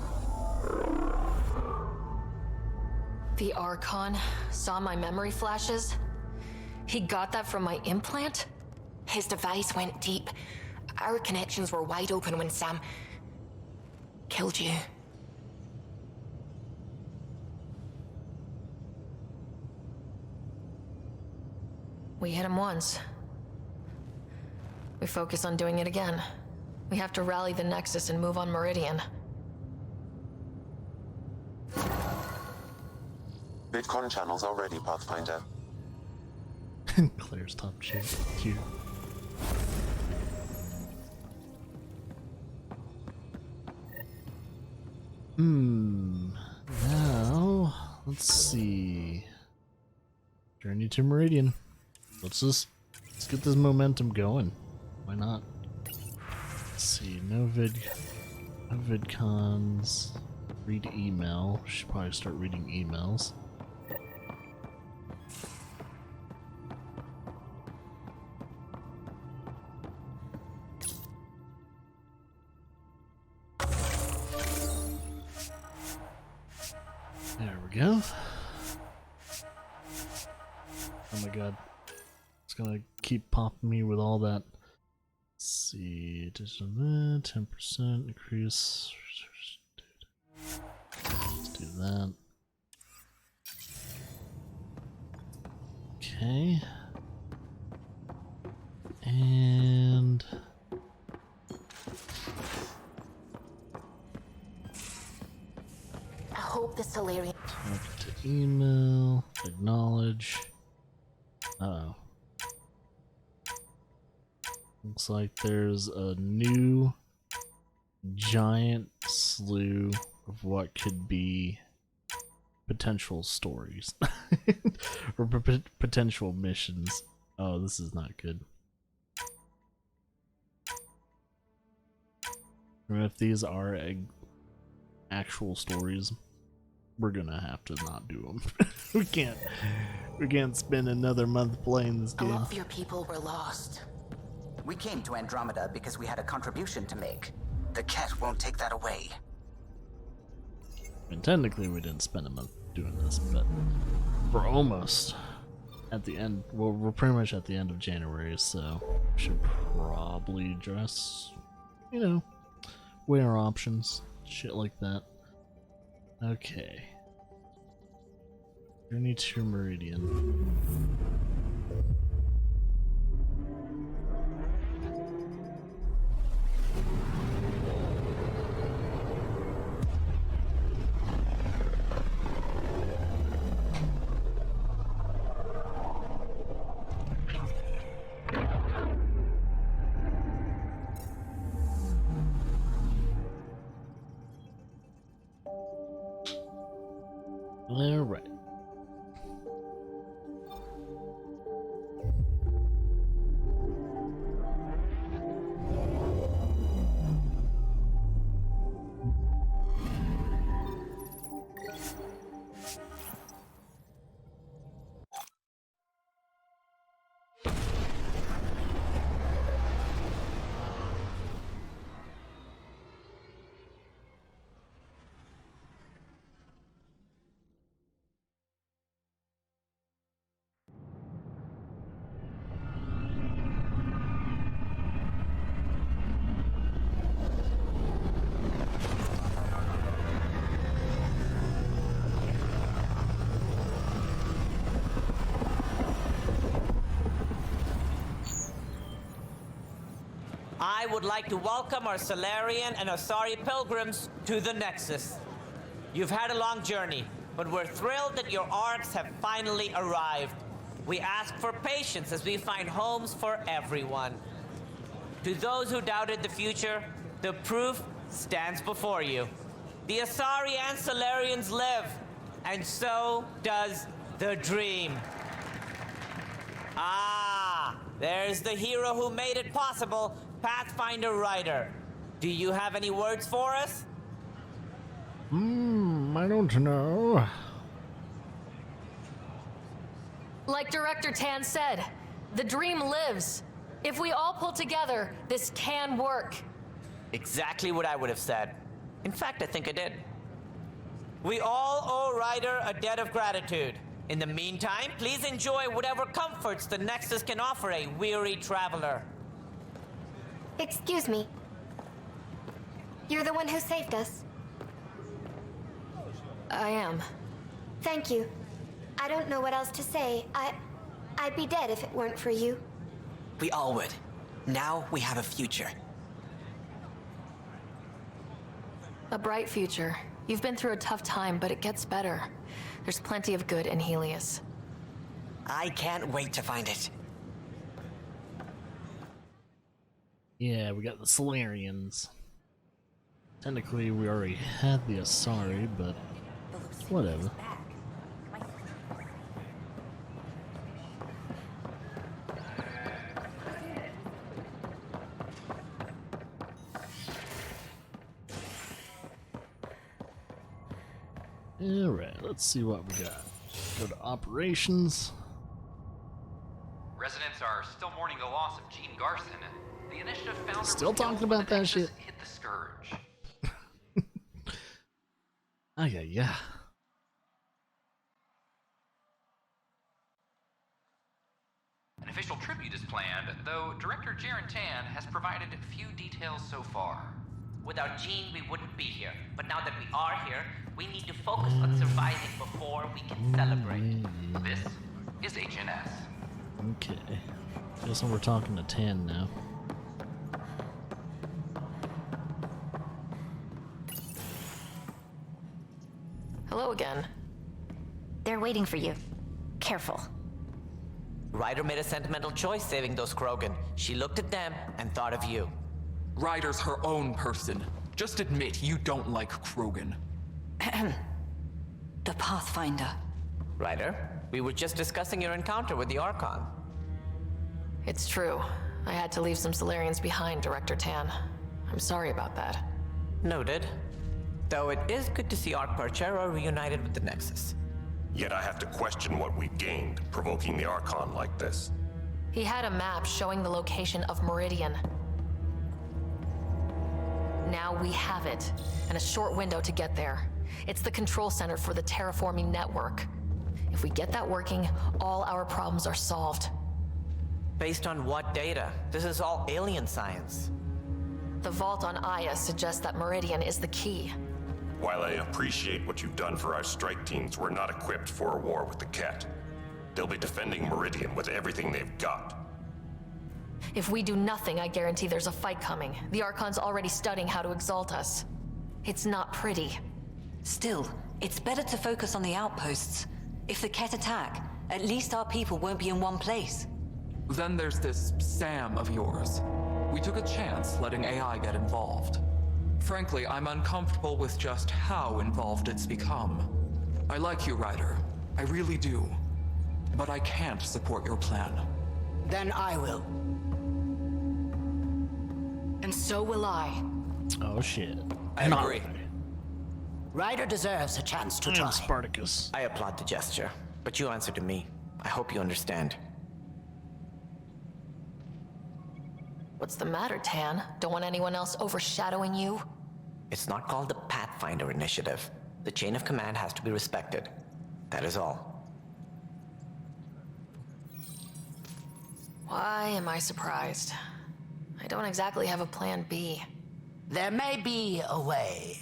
The Archon saw my memory flashes? He got that from my implant? His device went deep. Our connections were wide open when Sam killed you. We hit him once. We focus on doing it again. We have to rally the Nexus and move on Meridian. Bitcoin channels are ready, Pathfinder. Claire's top chick. Cute. Now, let's see. Journey to Meridian. Let's get this momentum going. Why not? Let's see. No vidcons. Read email. Should probably start reading emails. There we go. Oh my god. It's gonna keep popping me with all that. Let's see. 10% increase. Let's do that. Okay. And I hope the Solarian. talk to email. Acknowledge. Uh-oh. Looks like there's a new giant slew of what could be potential stories or potential missions. Oh, this is not good. And if these are actual stories, we're gonna have to not do them. we can't spend another month playing this A game. lot of your people were lost. We came to Andromeda because we had a contribution to make. The Ket won't take that away. And technically we didn't spend a month doing this, but we're almost at the end. Well, we're pretty much at the end of January, so we should probably address, you know, weigh our options, shit like that. Okay. Journey to Meridian. All right. I would like to welcome our Solarian and Asari pilgrims to the Nexus. You've had a long journey, but we're thrilled that your arcs have finally arrived. We ask for patience as we find homes for everyone. To those who doubted the future, the proof stands before you. The Asari and Solarians live, and so does the dream. Ah, there's the hero who made it possible, Pathfinder Ryder. Do you have any words for us? I don't know. Like Director Tan said, the dream lives. If we all pull together, this can work. Exactly what I would have said. In fact, I think I did. We all owe Ryder a debt of gratitude. In the meantime, please enjoy whatever comforts the Nexus can offer a weary traveler. Excuse me. You're the one who saved us. I am. Thank you. I don't know what else to say. I'd be dead if it weren't for you. We all would. Now we have a future. A bright future. You've been through a tough time, but it gets better. There's plenty of good in Helios. I can't wait to find it. Yeah, we got the Solarians. Technically, we already had the Asari, but whatever. Alright, let's see what we got. Go to operations. Residents are still mourning the loss of Gene Garson. The initiative founder Still was killed talking when about the that Nexus shit. hit the Scourge. Oh yeah. An official tribute is planned, though Director Jaren Tan has provided few details so far. Without Gene, we wouldn't be here. But now that we are here, we need to focus on surviving before we can celebrate. This is HNS. Okay. Guessing we're talking to Tan now. Hello again. They're waiting for you. Careful. Ryder made a sentimental choice saving those Krogan. She looked at them and thought of you. Ryder's her own person. Just admit you don't like Krogan. The Pathfinder. Ryder, we were just discussing your encounter with the Archon. It's true. I had to leave some Solarians behind, Director Tan. I'm sorry about that. Noted. Though it is good to see Arc Parchero reunited with the Nexus. Yet I have to question what we've gained, provoking the Archon like this. He had a map showing the location of Meridian. Now we have it, and a short window to get there. It's the control center for the terraforming network. If we get that working, all our problems are solved. Based on what data? This is all alien science. The vault on Aya suggests that Meridian is the key. While I appreciate what you've done for our strike teams, we're not equipped for a war with the Ket. They'll be defending Meridian with everything they've got. If we do nothing, I guarantee there's a fight coming. The Archon's already studying how to exalt us. It's not pretty. Still, it's better to focus on the outposts. If the Ket attack, at least our people won't be in one place. Then there's this Sam of yours. We took a chance letting AI get involved. Frankly, I'm uncomfortable with just how involved it's become. I like you, Ryder. I really do. But I can't support your plan. Then I will. And so will I. Oh shit. I agree. Ryder deserves a chance to And try. Spartacus. I applaud the gesture, but you answer to me. I hope you understand. What's the matter, Tan? Don't want anyone else overshadowing you? It's not called the Pathfinder Initiative. The chain of command has to be respected. That is all. Why am I surprised? I don't exactly have a plan B. There may be a way.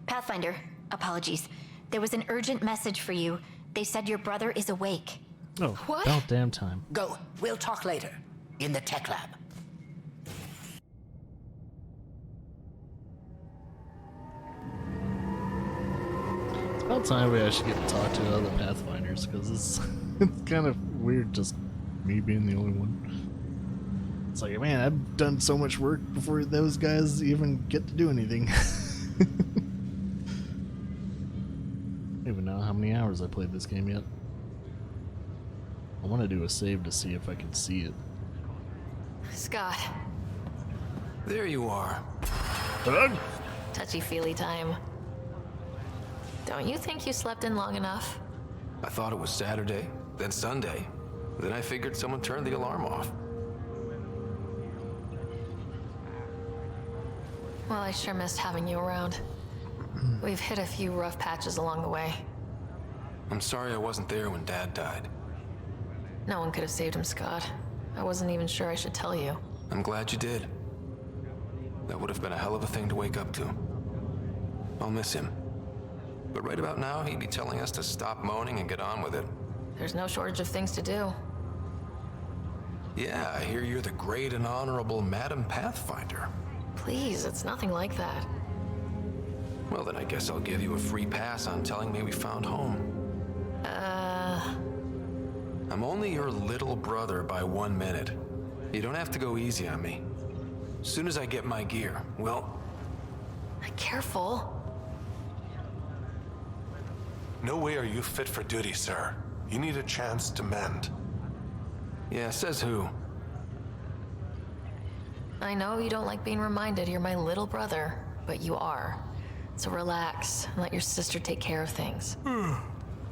Pathfinder, apologies. There was an urgent message for you. They said your brother is awake. Oh, What? about damn time. Go. We'll talk later. In the tech lab. It's about time we actually get to talk to other Pathfinders, because it's, it's kind of weird just me being the only one. It's like, man, I've done so much work before those guys even get to do anything. I don't even know how many hours I played this game yet. I want to do a save to see if I can see it. Scott. There you are. Doug? Touchy-feely time. Don't you think you slept in long enough? I thought it was Saturday. Then Sunday. Then I figured someone turned the alarm off. Well, I sure missed having you around. We've hit a few rough patches along the way. I'm sorry I wasn't there when Dad died. No one could have saved him, Scott. I wasn't even sure I should tell you. I'm glad you did. That would have been a hell of a thing to wake up to. I'll miss him. But right about now, he'd be telling us to stop moaning and get on with it. There's no shortage of things to do. Yeah, I hear you're the great and honorable Madam Pathfinder. Please, it's nothing like that. Well, then I guess I'll give you a free pass on telling me we found home. I'm only your little brother by 1 minute. You don't have to go easy on me. As soon as I get my gear, well... Careful. No way are you fit for duty, sir. You need a chance to mend. Yeah, says who? I know you don't like being reminded you're my little brother, but you are. So relax and let your sister take care of things.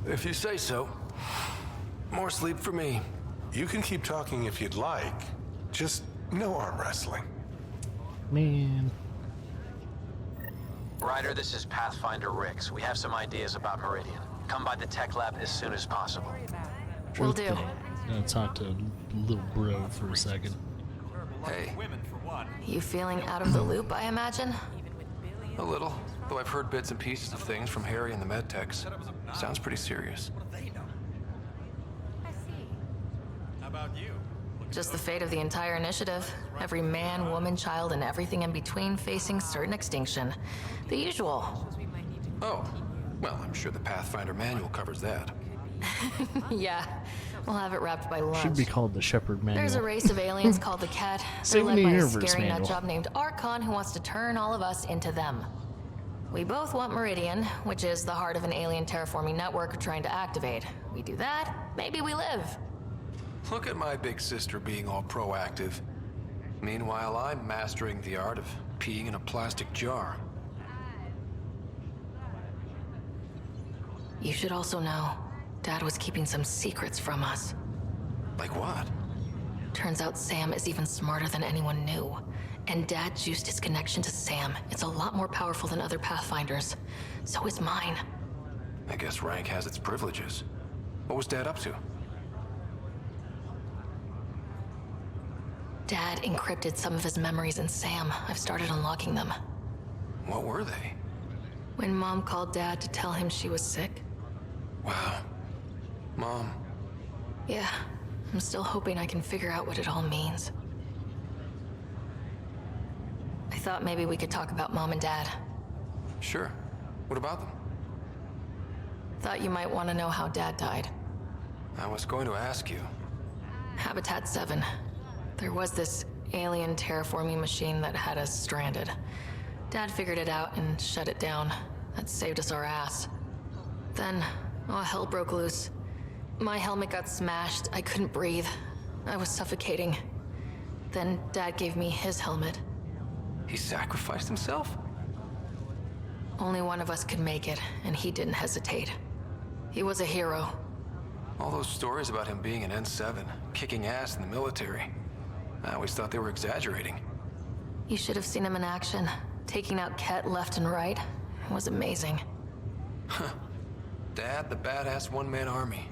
If you say so. More sleep for me. You can keep talking if you'd like. Just no arm wrestling. Man. Ryder, this is Pathfinder Rix. We have some ideas about Meridian. Come by the tech lab as soon as possible. Will do. Gonna talk to little bro for a second. Hey. You feeling out of the loop, I imagine? A little. Though I've heard bits and pieces of things from Harry and the medtechs. Sounds pretty serious. Just the fate of the entire initiative. Every man, woman, child, and everything in between facing certain extinction. The usual. Oh, well, I'm sure the Pathfinder manual covers that. Yeah, we'll have it wrapped by lunch. Should be called the Shepherd Manual. There's a race of aliens called the Cat. They're Saving led the by a Universe scary manual. nutjob named Archon who wants to turn all of us into them. We both want Meridian, which is the heart of an alien terraforming network we're trying to activate. We do that, maybe we live. Look at my big sister being all proactive. Meanwhile, I'm mastering the art of peeing in a plastic jar. You should also know, Dad was keeping some secrets from us. Like what? Turns out Sam is even smarter than anyone knew. And Dad juiced his connection to Sam. It's a lot more powerful than other Pathfinders. So is mine. I guess rank has its privileges. What was Dad up to? Dad encrypted some of his memories in Sam. I've started unlocking them. What were they? When Mom called Dad to tell him she was sick. Wow. Mom. Yeah, I'm still hoping I can figure out what it all means. I thought maybe we could talk about Mom and Dad. Sure. What about them? Thought you might want to know how Dad died. I was going to ask you. Habitat 7. There was this alien terraforming machine that had us stranded. Dad figured it out and shut it down. That saved us our ass. Then, all hell broke loose. My helmet got smashed. I couldn't breathe. I was suffocating. Then Dad gave me his helmet. He sacrificed himself? Only one of us could make it, and he didn't hesitate. He was a hero. All those stories about him being an N7, kicking ass in the military. I always thought they were exaggerating. You should have seen him in action, taking out Ket left and right. It was amazing. Huh. Dad, the badass one-man army.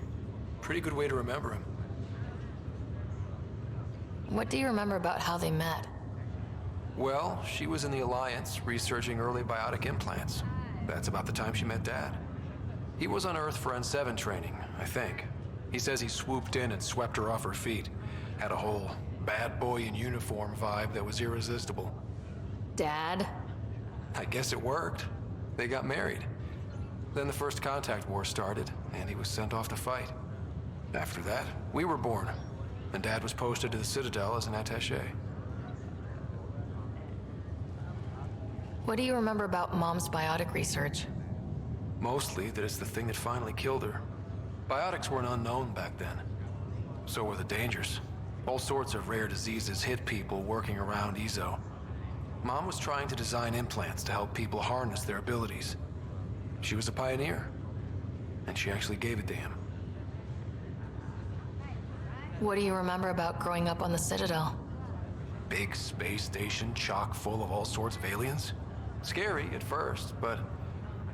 Pretty good way to remember him. What do you remember about how they met? Well, she was in the Alliance, researching early biotic implants. That's about the time she met Dad. He was on Earth for N7 training, I think. He says he swooped in and swept her off her feet. Had a whole bad boy in uniform vibe that was irresistible. Dad? I guess it worked. They got married. Then the first contact war started, and he was sent off to fight. After that, we were born, and Dad was posted to the Citadel as an attaché. What do you remember about Mom's biotic research? Mostly that it's the thing that finally killed her. Biotics were an unknown back then. So were the dangers. All sorts of rare diseases hit people working around EZO. Mom was trying to design implants to help people harness their abilities. She was a pioneer, and she actually gave it to him. What do you remember about growing up on the Citadel? Big space station chock full of all sorts of aliens. Scary at first, but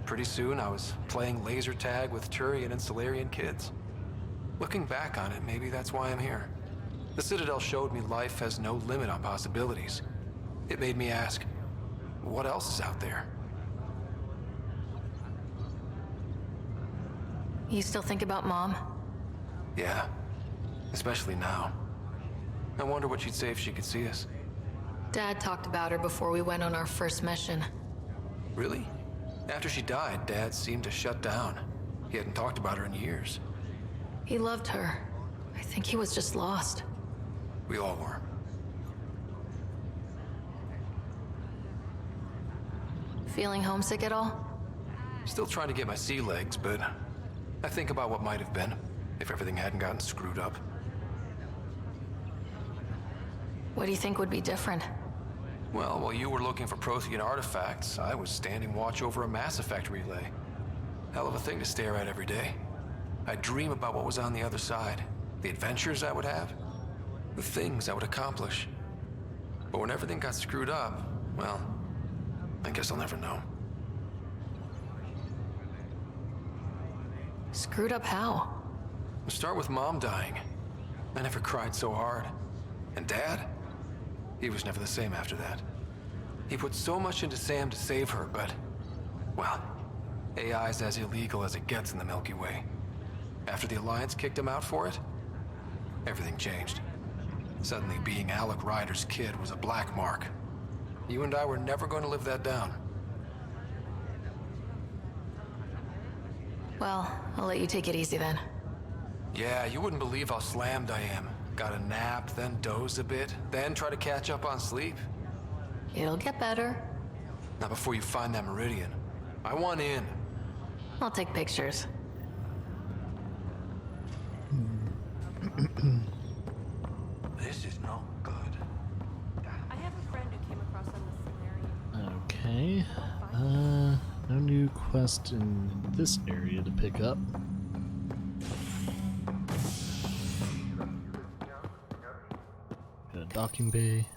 pretty soon I was playing laser tag with Turian and Solarian kids. Looking back on it, maybe that's why I'm here. The Citadel showed me life has no limit on possibilities. It made me ask, what else is out there? You still think about Mom? Yeah, especially now. I wonder what she'd say if she could see us. Dad talked about her before we went on our first mission. Really? After she died, Dad seemed to shut down. He hadn't talked about her in years. He loved her. I think he was just lost. We all were. Feeling homesick at all? Still trying to get my sea legs, but I think about what might have been if everything hadn't gotten screwed up. What do you think would be different? Well, while you were looking for Prothean artifacts, I was standing watch over a Mass Effect relay. Hell of a thing to stare at every day. I'd dream about what was on the other side, the adventures I would have, the things I would accomplish. But when everything got screwed up, well, I guess I'll never know. Screwed up how? Start with Mom dying. I never cried so hard. And Dad? He was never the same after that. He put so much into Sam to save her, but, well, AI's as illegal as it gets in the Milky Way. After the Alliance kicked him out for it, everything changed. Suddenly being Alec Ryder's kid was a black mark. You and I were never going to live that down. Well, I'll let you take it easy then. Yeah, you wouldn't believe how slammed I am. Got a nap, then doze a bit, then try to catch up on sleep. It'll get better. Not before you find that Meridian. I want in. I'll take pictures. This is not good. I have a friend who came across on the Solarian. Okay. No new quest in this area to pick up. Got a docking bay.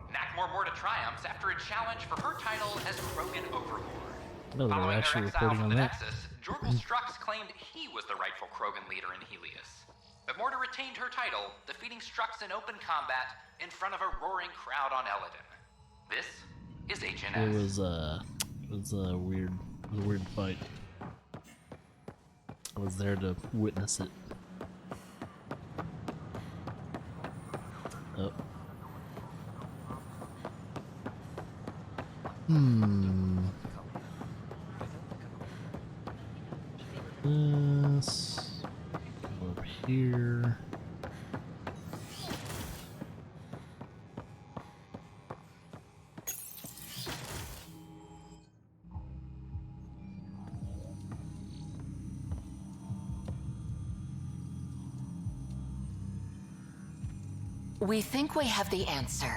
Nakmor Morta triumphs after a challenge for her title as Krogan Overlord. No, they're Following actually her exile reporting from on the that. Nexus, Jorgul Strux claimed he was the rightful Krogan leader in Helios. But Morta retained her title, defeating Strux in open combat in front of a roaring crowd on Eladin. This is HNS. It was a weird fight. I was there to witness it. Oh. This go up here. We think we have the answer.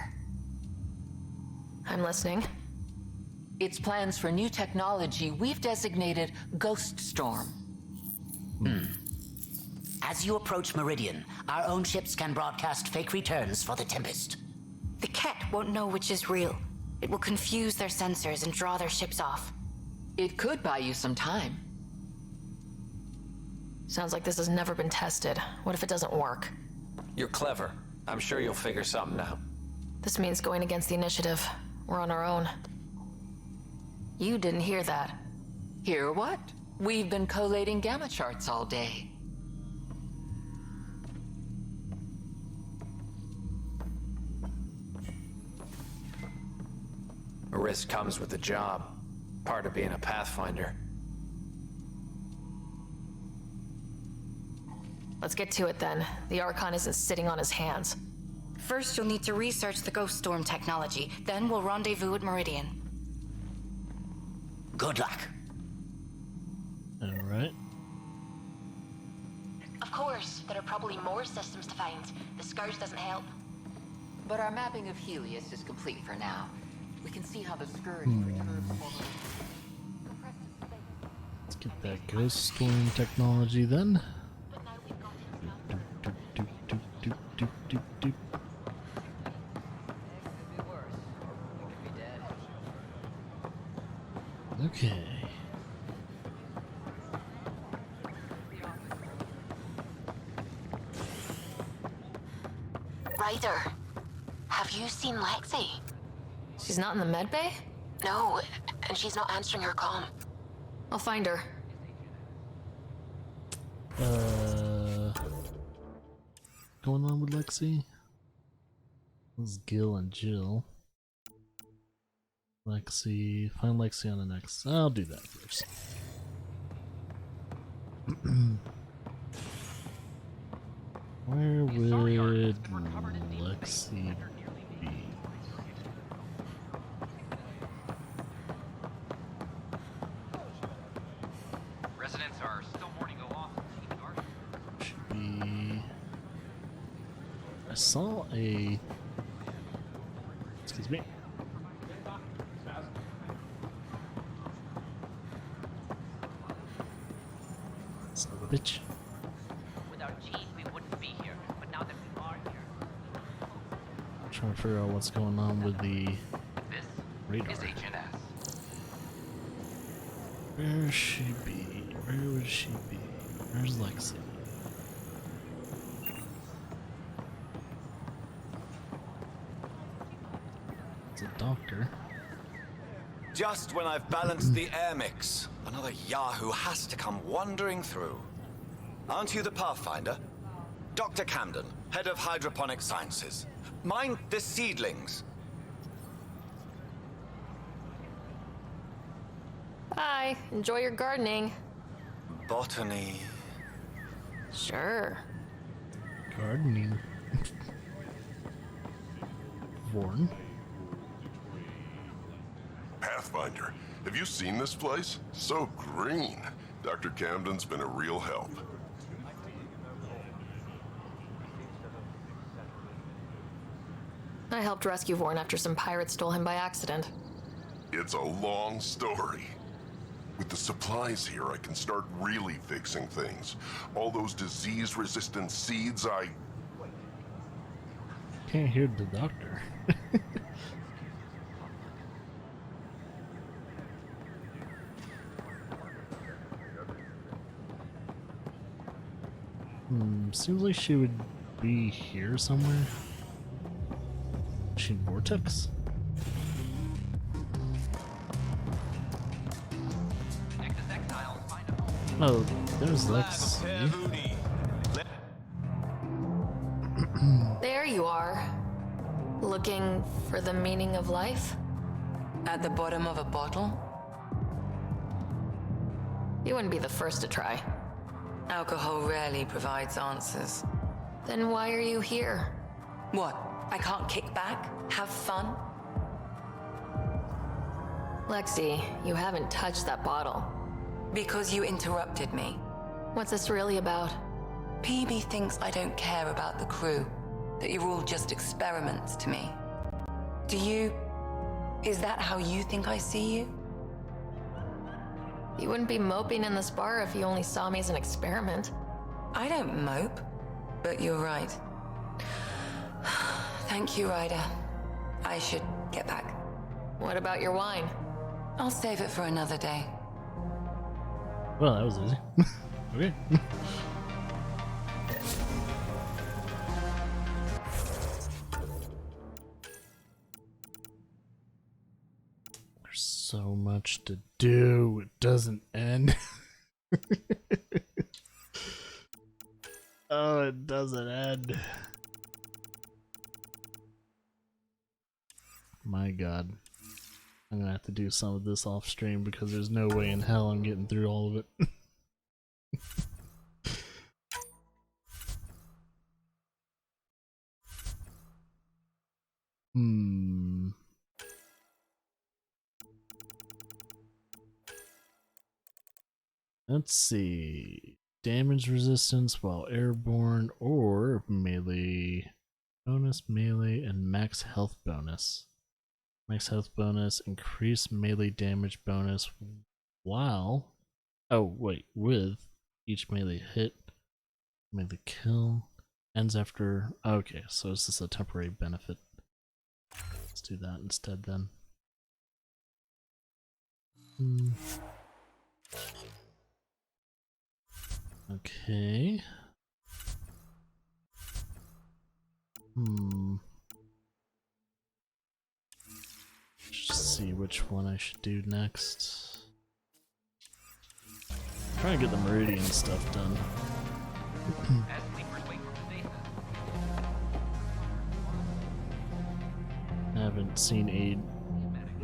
I'm listening. It's plans for new technology we've designated Ghost Storm. As you approach Meridian, our own ships can broadcast fake returns for the Tempest. The Ket won't know which is real. It will confuse their sensors and draw their ships off. It could buy you some time. Sounds like this has never been tested. What if it doesn't work? You're clever. I'm sure you'll figure something out. This means going against the initiative. We're on our own. You didn't hear that. Hear what? We've been collating gamma charts all day. A risk comes with the job. Part of being a Pathfinder. Let's get to it then. The Archon isn't sitting on his hands. First, you'll need to research the Ghost Storm technology. Then we'll rendezvous at Meridian. Good luck. Alright. Of course, there are probably more systems to find. The Scourge doesn't help. But our mapping of Helios is complete for now. We can see how the Scourge returns forward. Let's get that Ghost Storm technology then. Ryder, have you seen Lexi? She's not in the med bay? No, and she's not answering her comm. I'll find her. Going on with Lexi? This is Gil and Jill. Lexi, find Lexi on the next. I'll do that first. Where would Lexi be? Residents are still mourning the loss of Team Guardian. Should be. I saw a. Excuse me. Son of a bitch. Without Chief, we wouldn't be here. But now that we are here, I'm trying to figure out what's going on with the this radar. is HNS. Where should she be? Where would she be? Where's Lexi? It's a doctor. Just when I've balanced the air mix, another Yahoo has to come wandering through. Aren't you the Pathfinder? Dr. Camden, head of hydroponic sciences. Mind the seedlings. Bye. Enjoy your gardening. Botany. Sure. Gardening. Warren. Pathfinder, have you seen this place? So green. Dr. Camden's been a real help. I helped rescue Vorn after some pirates stole him by accident. It's a long story. With the supplies here, I can start really fixing things. All those disease-resistant seeds Can't hear the doctor. Seems like she would be here somewhere. Machine vortex? Oh, there's Lexi. There you are. Looking for the meaning of life? At the bottom of a bottle? You wouldn't be the first to try. Alcohol rarely provides answers. Then why are you here? What? I can't kick back? Have fun? Lexi, you haven't touched that bottle. Because you interrupted me. What's this really about? PB thinks I don't care about the crew. That you're all just experiments to me. Do you... Is that how you think I see you? You wouldn't be moping in this bar if you only saw me as an experiment. I don't mope, but you're right. Thank you, Ryder. I should get back. What about your wine? I'll save it for another day. Well, that was easy. Okay. There's so much to do. It doesn't end. Oh, it doesn't end. My God. I'm gonna have to do some of this off stream because there's no way in hell I'm getting through all of it. Let's see. Damage resistance while airborne or melee bonus, melee, and max health bonus. Max health bonus, increase melee damage bonus while... Oh, wait, with each melee hit, melee kill, ends after... Okay, so it's just a temporary benefit. Let's do that instead then. Just see which one I should do next. Trying to get the Meridian stuff done. I haven't seen a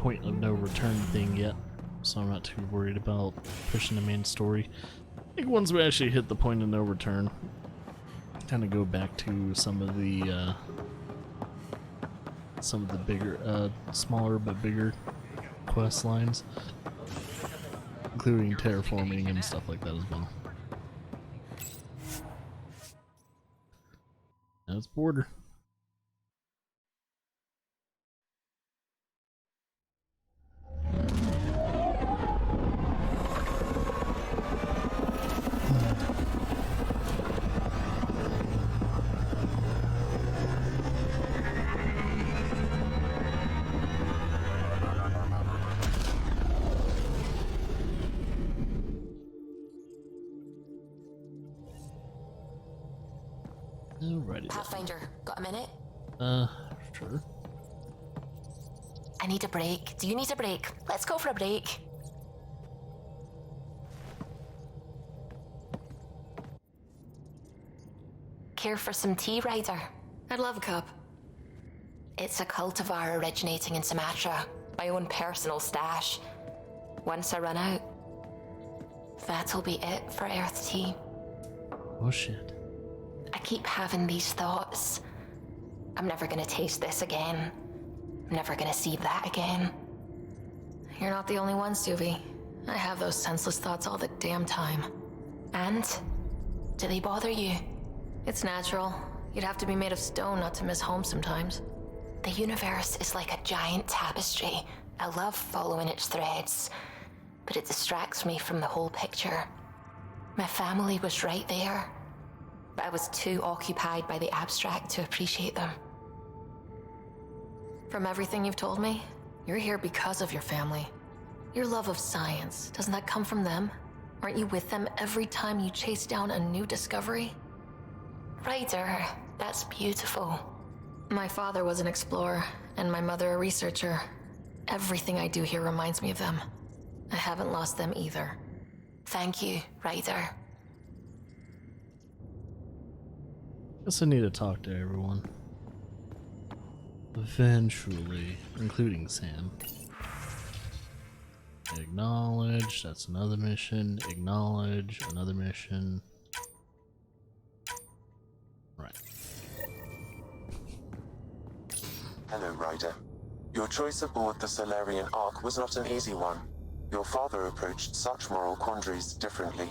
point of no return thing yet, so I'm not too worried about pushing the main story. I think once we actually hit the point of no return, kind of go back to some of the bigger, smaller but bigger quest lines, including terraforming and stuff like that as well. Now it's border. Alrighty. Pathfinder, got a minute? Sure. I need a break. Do you need a break? Let's go for a break. Care for some tea, Ryder? I'd love a cup. It's a cultivar originating in Sumatra. My own personal stash. Once I run out, that'll be it for Earth tea. Oh shit. I keep having these thoughts. I'm never gonna taste this again. I'm never gonna see that again. You're not the only one, Suvi. I have those senseless thoughts all the damn time. And? Do they bother you? It's natural. You'd have to be made of stone not to miss home sometimes. The universe is like a giant tapestry. I love following its threads, but it distracts me from the whole picture. My family was right there, but I was too occupied by the abstract to appreciate them. From everything you've told me, you're here because of your family. Your love of science, doesn't that come from them? Aren't you with them every time you chase down a new discovery? Ryder, that's beautiful. My father was an explorer, and my mother a researcher. Everything I do here reminds me of them. I haven't lost them either. Thank you, Ryder. Guess I need to talk to everyone. Eventually, including Sam. Acknowledge, that's another mission. Acknowledge, another mission. Right. Hello, Ryder. Your choice aboard the Solarian Ark was not an easy one. Your father approached such moral quandaries differently.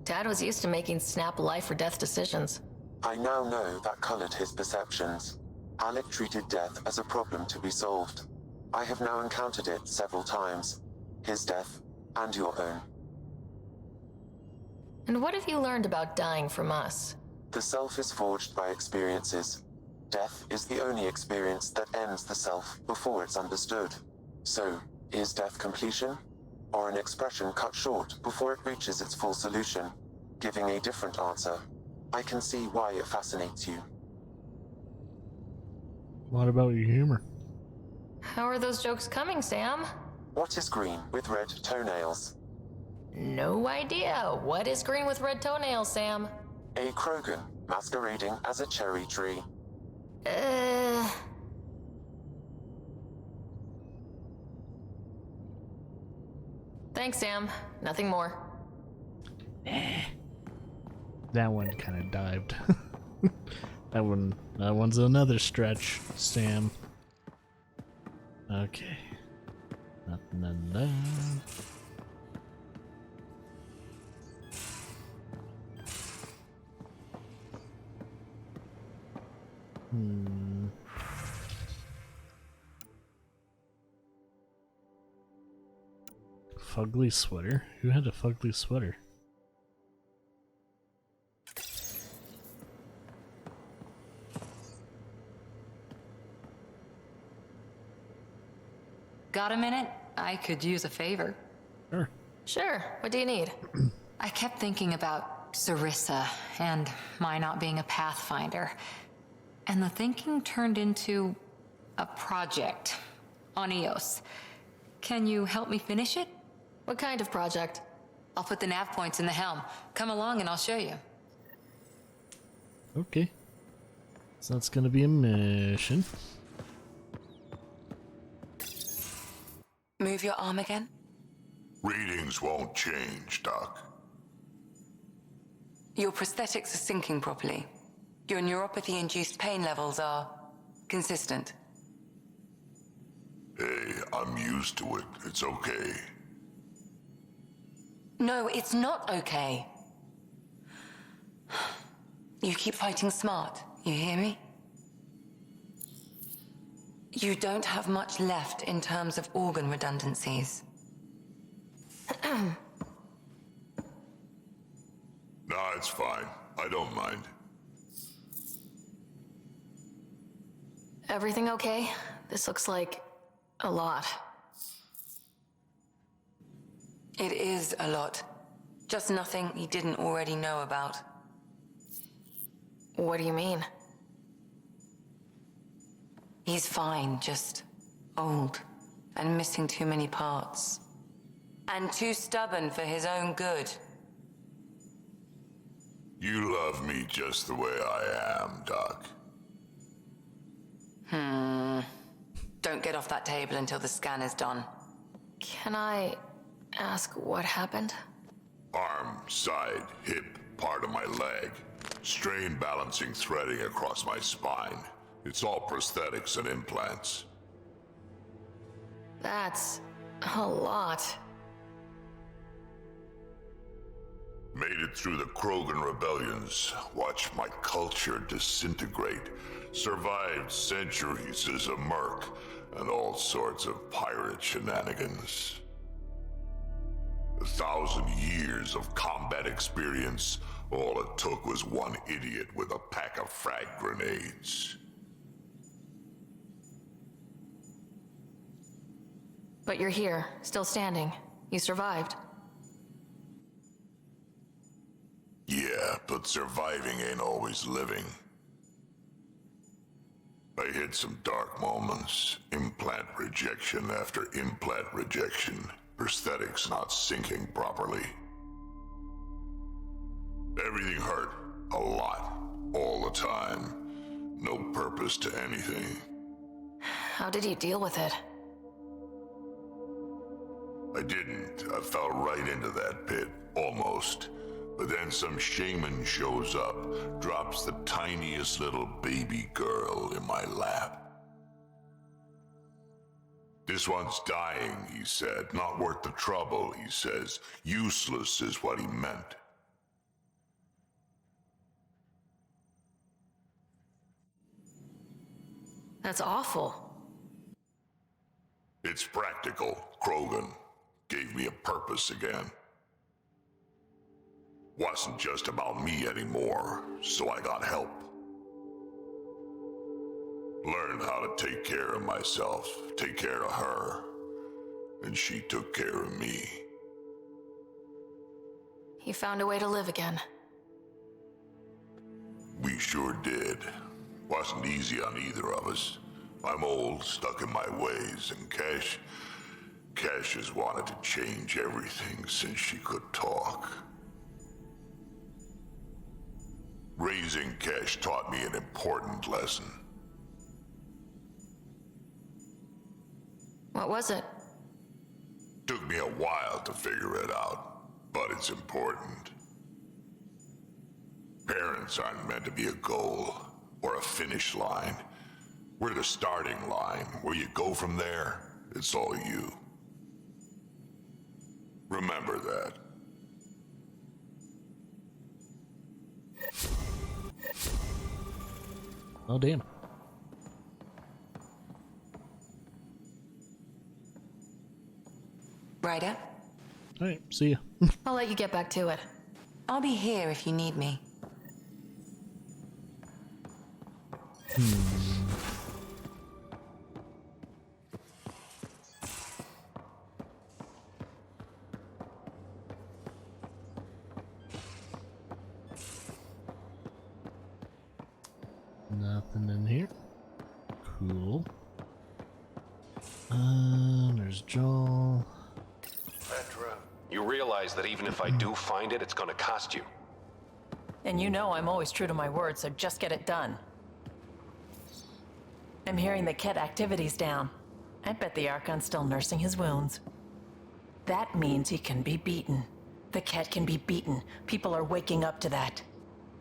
Dad was used to making snap life or death decisions. I now know that colored his perceptions. Alec treated death as a problem to be solved. I have now encountered it several times. His death, and your own. And what have you learned about dying from us? The self is forged by experiences. Death is the only experience that ends the self before it's understood. So, is death completion? Or an expression cut short before it reaches its full solution, giving a different answer? I can see why it fascinates you. What about your humor? How are those jokes coming, Sam? What is green with red toenails? No idea. What is green with red toenails, Sam? A Krogan, masquerading as a cherry tree. Thanks, Sam. Nothing more. That one kind of dived. That one's another stretch, Sam. Okay. Nothing in there. Fugly sweater? Who had a fugly sweater? Got a minute? I could use a favor. Sure. Sure. What do you need? I kept thinking about Sarissa and my not being a pathfinder. And the thinking turned into a project on Eos. Can you help me finish it? What kind of project? I'll put the nav points in the helm. Come along and I'll show you. Okay. So that's gonna be a mission. Move your arm again? Readings won't change, Doc. Your prosthetics are syncing properly. Your neuropathy-induced pain levels are consistent. Hey, I'm used to it. It's okay. No, it's not okay. You keep fighting smart, you hear me? You don't have much left in terms of organ redundancies. Nah, it's fine. I don't mind. Everything okay? This looks like a lot. It is a lot. Just nothing you didn't already know about. What do you mean? He's fine, just old and missing too many parts. And too stubborn for his own good. You love me just the way I am, Doc. Don't get off that table until the scan is done. Can I ask what happened? Arm, side, hip, part of my leg. Strain balancing threading across my spine. It's all prosthetics and implants. That's a lot. Made it through the Krogan rebellions. Watched my culture disintegrate. Survived centuries as a merc and all sorts of pirate shenanigans. 1,000 years of combat experience. All it took was one idiot with a pack of frag grenades. But you're here, still standing. You survived. Yeah, but surviving ain't always living. I hit some dark moments. Implant rejection after implant rejection. Prosthetics not syncing properly. Everything hurt. A lot. All the time. No purpose to anything. How did you deal with it? I didn't. I fell right into that pit. Almost. But then some shaman shows up, drops the tiniest little baby girl in my lap. This one's dying, he said. Not worth the trouble, he says. Useless is what he meant. That's awful. It's practical. Krogan gave me a purpose again. Wasn't just about me anymore, so I got help. Learned how to take care of myself, take care of her, and she took care of me. You found a way to live again. We sure did. Wasn't easy on either of us. I'm old, stuck in my ways, and Cash has wanted to change everything since she could talk. Raising Cash taught me an important lesson. What was it? Took me a while to figure it out, but it's important. Parents aren't meant to be a goal or a finish line. We're the starting line. Where you go from there, it's all you. Remember that. Oh, damn. Ryder? Alright, see ya. I'll let you get back to it. I'll be here if you need me. nothing in here. Cool. There's Joel. Petra, you realize that even if I do find it, it's gonna cost you. And you know I'm always true to my word, so just get it done. I'm hearing the Ket activity's down. I bet the Archon's still nursing his wounds. That means he can be beaten. The Ket can be beaten. People are waking up to that.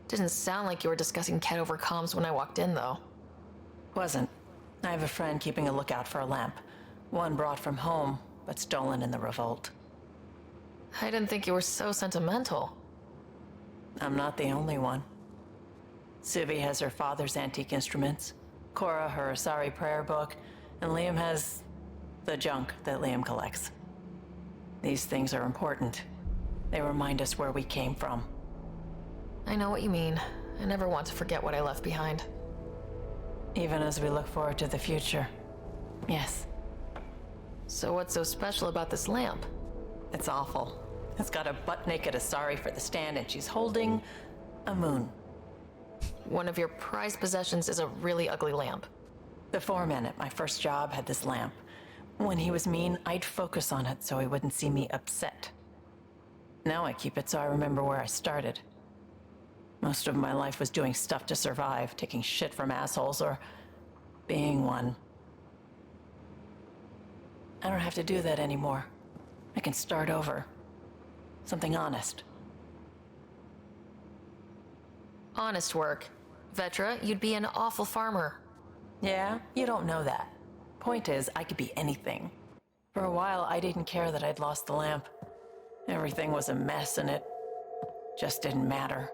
Didn't sound like you were discussing Ket over comms when I walked in, though. Wasn't. I have a friend keeping a lookout for a lamp. One brought from home, but stolen in the revolt. I didn't think you were so sentimental. I'm not the only one. Civi has her father's antique instruments, Cora her Asari prayer book, and Liam has the junk that Liam collects. These things are important. They remind us where we came from. I know what you mean. I never want to forget what I left behind. Even as we look forward to the future. Yes. So what's so special about this lamp? It's awful. It's got a butt-naked Asari for the stand, and she's holding a moon. One of your prized possessions is a really ugly lamp. The foreman at my first job had this lamp. When he was mean, I'd focus on it so he wouldn't see me upset. Now I keep it so I remember where I started. Most of my life was doing stuff to survive, taking shit from assholes or being one. I don't have to do that anymore. I can start over. Something honest. Honest work. Vetra, you'd be an awful farmer. Yeah? You don't know that. Point is, I could be anything. For a while, I didn't care that I'd lost the lamp. Everything was a mess and it just didn't matter.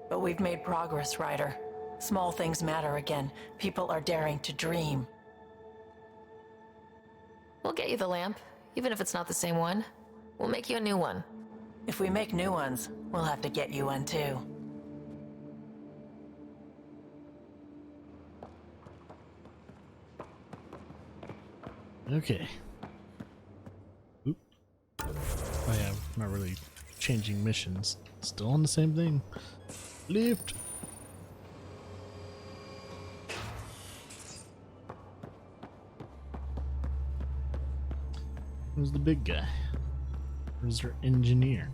But we've made progress, Ryder. Small things matter again. People are daring to dream. We'll get you the lamp, even if it's not the same one. We'll make you a new one. If we make new ones, we'll have to get you one too. Okay. Oop. Oh yeah, not really changing missions. Still on the same thing. Lift. Who's the big guy? Who's our engineer?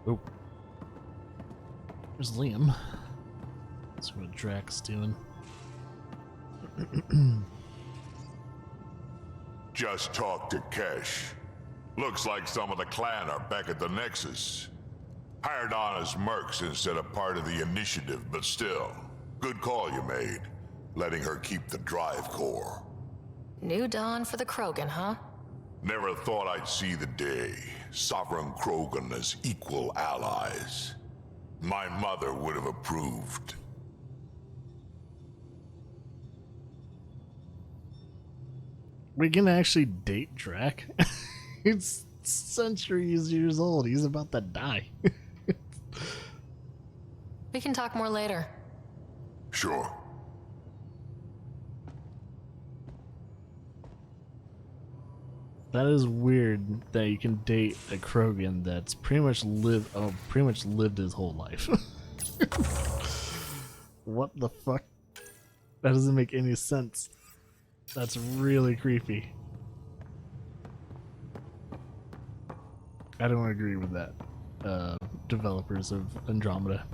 Oh. There's Liam. That's what Drax's doing. Just talked to Kesh. Looks like some of the clan are back at the Nexus. Hired on as mercs instead of part of the initiative, but still. Good call you made, letting her keep the drive core. New dawn for the Krogan, huh? Never thought I'd see the day. Sovereign Krogan as equal allies. My mother would have approved. We can actually date Drac. It's centuries years old. He's about to die. We can talk more later. Sure. That is weird that you can date a Krogan that's pretty much lived his whole life. What the fuck? That doesn't make any sense. That's really creepy. I don't agree with that. Developers of Andromeda.